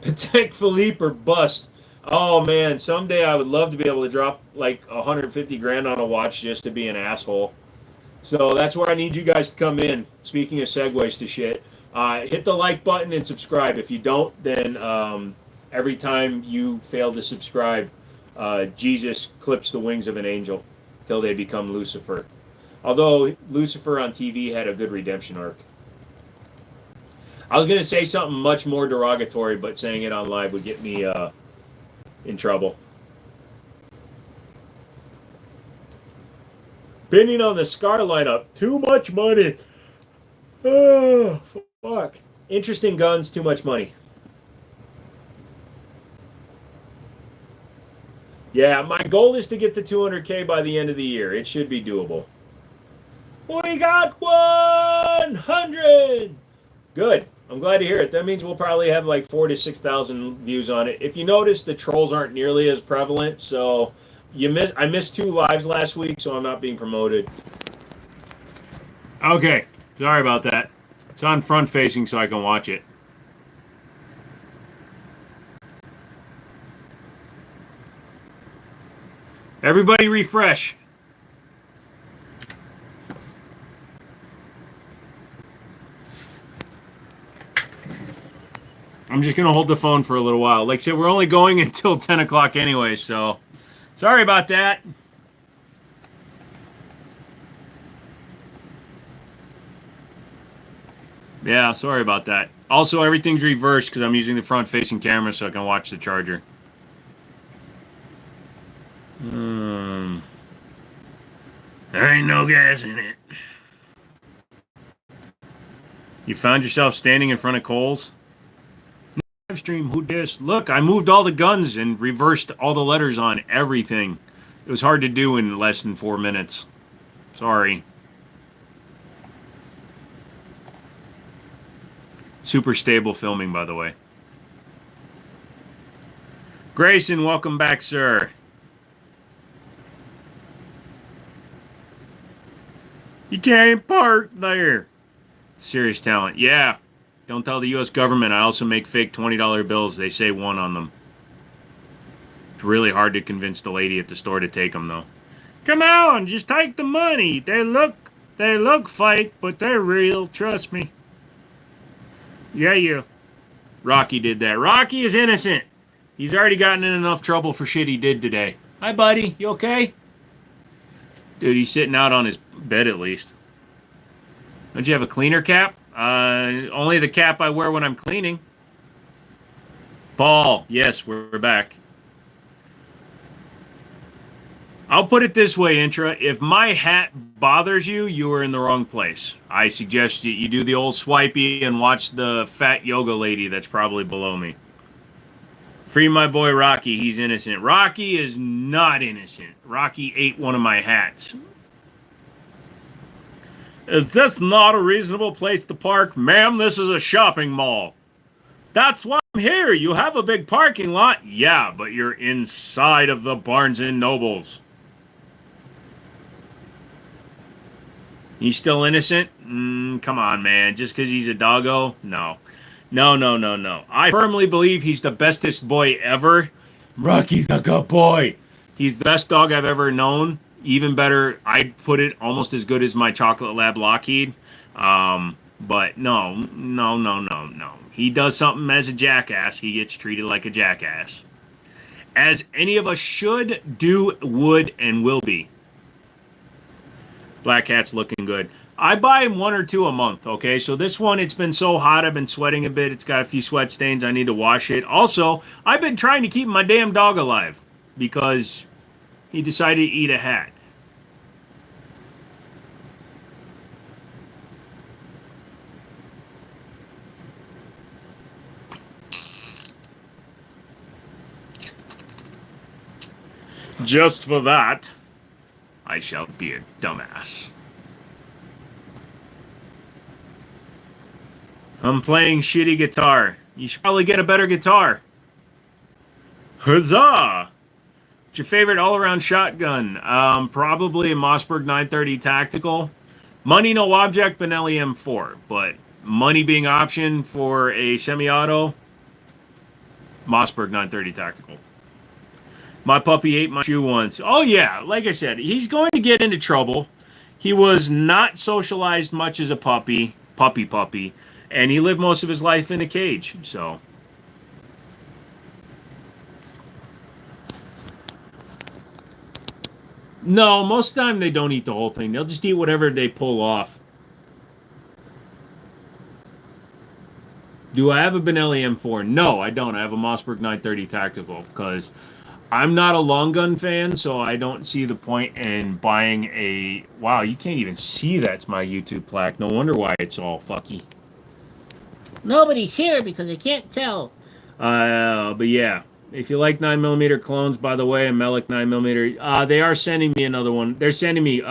Patek Philippe or bust. Oh, man. Someday I would love to be able to drop like 150 grand on a watch just to be an asshole. So that's where I need you guys to come in. Speaking of segues to shit. Hit the like button and subscribe. If you don't, then every time you fail to subscribe, Jesus clips the wings of an angel till they become Lucifer. Although Lucifer on TV had a good redemption arc. I was going to say something much more derogatory, but saying it on live would get me in trouble. Bidding on the Scar lineup. Too much money. Oh, fuck. Interesting guns, too much money. Yeah, my goal is to get to 200K by the end of the year. It should be doable. We got 100! Good. I'm glad to hear it. That means we'll probably have like 4,000 to 6,000 views on it. If you notice, the trolls aren't nearly as prevalent, so I missed 2 lives last week, so I'm not being promoted. Okay, sorry about that. It's on front facing so I can watch it. Everybody refresh. I'm just going to hold the phone for a little while. Like I said, we're only going until 10 o'clock anyway, so sorry about that. Yeah, sorry about that. Also, everything's reversed because I'm using the front-facing camera so I can watch the charger. There ain't no gas in it. You found yourself standing in front of Kohl's? Live stream, who dis? Look, I moved all the guns and reversed all the letters on everything. It was hard to do in less than 4 minutes. Sorry. Super stable filming, by the way. Grayson, welcome back, sir. You can't park there. Serious talent. Yeah. Don't tell the U.S. government I also make fake $20 bills. They say 1 on them. It's really hard to convince the lady at the store to take them, though. Come on, just take the money. They look fake, but they're real. Trust me. Yeah. Rocky did that. Rocky is innocent. He's already gotten in enough trouble for shit he did today. Hi, buddy. You okay? Dude, he's sitting out on his bed at least. Don't you have a cleaner cap? Only the cap I wear when I'm cleaning. Paul, yes, we're back. I'll put it this way, Intra. If my hat bothers you, you are in the wrong place. I suggest you do the old swipey and watch the fat yoga lady that's probably below me. Free my boy Rocky. He's innocent. Rocky is not innocent. Rocky ate one of my hats. Is this not a reasonable place to park? Ma'am, this is a shopping mall. That's why I'm here. You have a big parking lot. Yeah, but you're inside of the Barnes & Nobles. He's still innocent? Come on, man. Just because he's a doggo? No. No. I firmly believe he's the bestest boy ever. Rocky's a good boy. He's the best dog I've ever known. Even better, I'd put it almost as good as my Chocolate Lab Lockheed. But no. He does something as a jackass. He gets treated like a jackass. As any of us should, do, would, and will be. Black Cat's looking good. I buy him 1 or 2 a month, okay? So this one, it's been so hot, I've been sweating a bit. It's got a few sweat stains. I need to wash it. Also, I've been trying to keep my damn dog alive because he decided to eat a hat. Just for that, I shall be a dumbass. I'm playing shitty guitar. You should probably get a better guitar. Huzzah! What's your favorite all-around shotgun? Probably a Mossberg 930 Tactical. Money no object, Benelli M4. But money being option for a semi-auto, Mossberg 930 Tactical. My puppy ate my shoe once. Oh yeah, like I said, he's going to get into trouble. He was not socialized much as a puppy, and he lived most of his life in a cage, so. No, most of the time they don't eat the whole thing. They'll just eat whatever they pull off. Do I have a Benelli M4? No, I don't. I have a Mossberg 930 Tactical because I'm not a long gun fan, so I don't see the point in buying a... Wow, you can't even see that's my YouTube plaque. No wonder why it's all fucky. Nobody's here because I can't tell. But yeah, if you like 9mm clones, by the way, a Melik 9mm, they are sending me another one. They're sending me,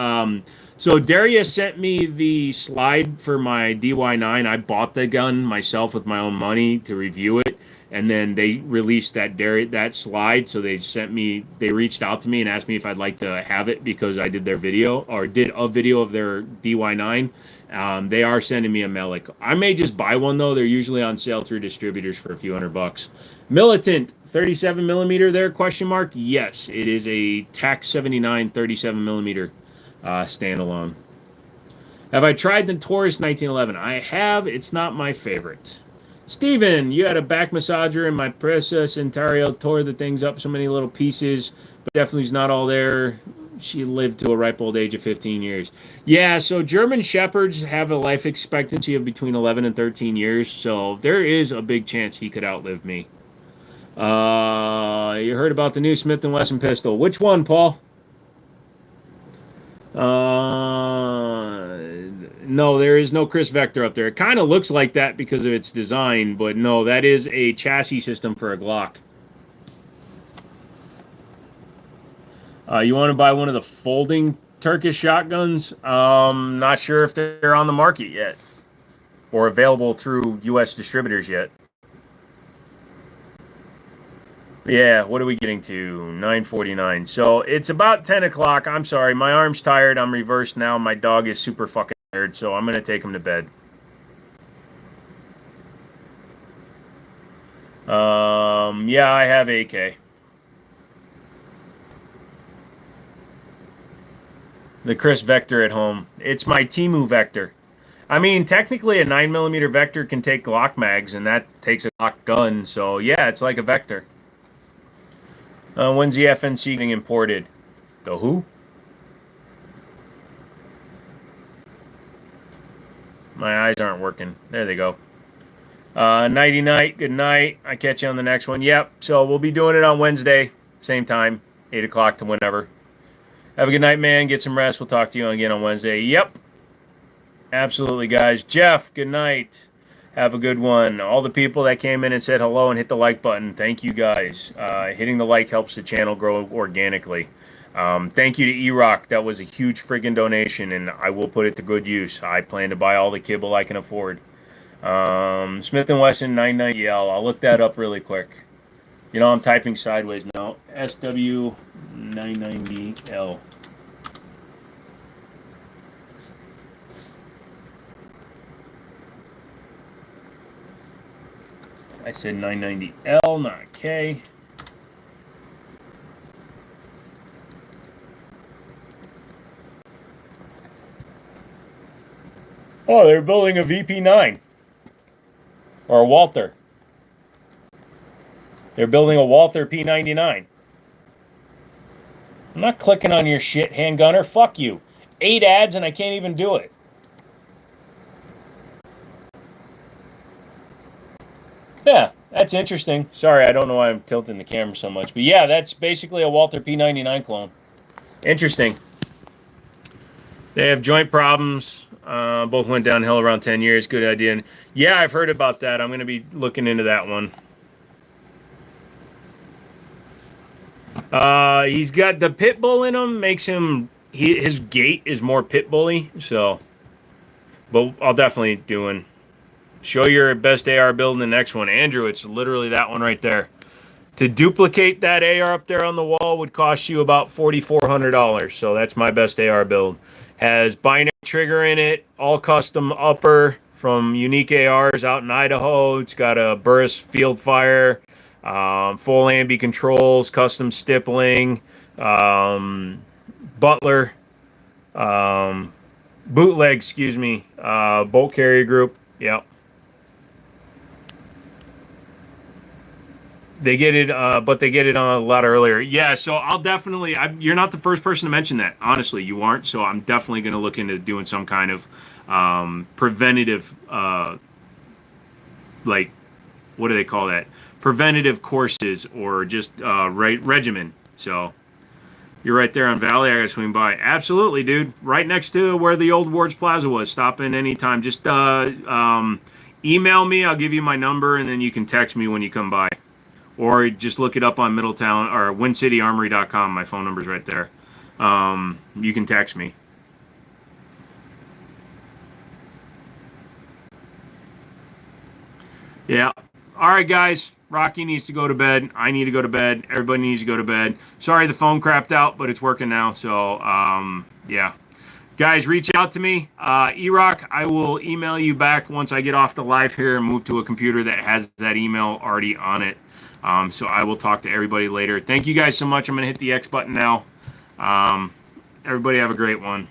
so Darius sent me the slide for my DY9. I bought the gun myself with my own money to review it. And then they released that slide, so they reached out to me and asked me if I'd like to have it because I did their video, or did a video of their DY9. They are sending me a Melik. I may just buy one, though. They're usually on sale through distributors for a few $100. Militant, 37mm there, question mark? Yes, it is a TAC 79 37mm standalone. Have I tried the Taurus 1911? I have. It's not my favorite. Steven, you had a back massager in my Presa Centario, tore the things up so many little pieces, but definitely is not all there. She lived to a ripe old age of 15 years. Yeah, so German Shepherds have a life expectancy of between 11 and 13 years, so there is a big chance he could outlive me. You heard about the new Smith & Wesson pistol. Which one, Paul? No, there is no Chris Vector up there. It kind of looks like that because of its design, but no, that is a chassis system for a Glock. You want to buy one of the folding Turkish shotguns? Not sure if they're on the market yet or available through U.S. distributors yet. Yeah, what are we getting to? 9:49. So it's about 10 o'clock. I'm sorry, my arm's tired. I'm reversed now. My dog is super fucking tired, so I'm going to take him to bed. Yeah, I have AK. The Chris Vector at home. It's my Temu Vector. I mean, technically a 9mm Vector can take Glock mags, and that takes a Glock gun, so yeah, it's like a Vector. When's the FNC getting imported? The who? My eyes aren't working. There they go. Nighty night. Good night. I catch you on the next one. Yep. So we'll be doing it on Wednesday. Same time. 8 o'clock to whenever. Have a good night, man. Get some rest. We'll talk to you again on Wednesday. Yep. Absolutely, guys. Jeff, good night. Have a good one. All the people that came in and said hello and hit the like button, thank you guys. Hitting the like helps the channel grow organically. Thank you to E-Rock. That was a huge friggin' donation, and I will put it to good use. I plan to buy all the kibble I can afford. Smith & Wesson 990L. I'll look that up really quick. You know, I'm typing sideways now. SW990L. I said 990L, not K. Oh, they're building a VP9 or a Walther. They're building a Walther P99. I'm not clicking on your shit, handgunner. Fuck you. 8 ads and I can't even do it. Yeah, that's interesting. Sorry, I don't know why I'm tilting the camera so much. But yeah, that's basically a Walther P99 clone. Interesting. They have joint problems. Both went downhill around 10 years. Good idea. And yeah, I've heard about that. I'm going to be looking into that one. He's got the pit bull in him. Makes him... his gait is more pit bully. So... But I'll definitely doing... Show your best AR build in the next one. Andrew, it's literally that one right there. To duplicate that AR up there on the wall would cost you about $4,400. So that's my best AR build. Has binary trigger in it, all custom upper from Unique ARs out in Idaho. It's got a Burris field fire, full ambi controls, custom stippling, Butler, bootleg, excuse me, bolt carrier group. Yep. They get it, but they get it on a lot earlier. Yeah, so I'll definitely... you're not the first person to mention that. Honestly, you aren't. So I'm definitely going to look into doing some kind of preventative, like, what do they call that? Preventative courses or just regimen. So you're right there on Valley. I got to swing by. Absolutely, dude. Right next to where the old Wards Plaza was. Stop in anytime. Just email me. I'll give you my number, and then you can text me when you come by. Or just look it up on Middletown or WinCityArmory.com. My phone number's right there. You can text me. Yeah. All right, guys. Rocky needs to go to bed. I need to go to bed. Everybody needs to go to bed. Sorry the phone crapped out, but it's working now. So, yeah. Guys, reach out to me. E-Rock, I will email you back once I get off the live here and move to a computer that has that email already on it. So I will talk to everybody later. Thank you guys so much. I'm going to hit the X button now. Everybody have a great one.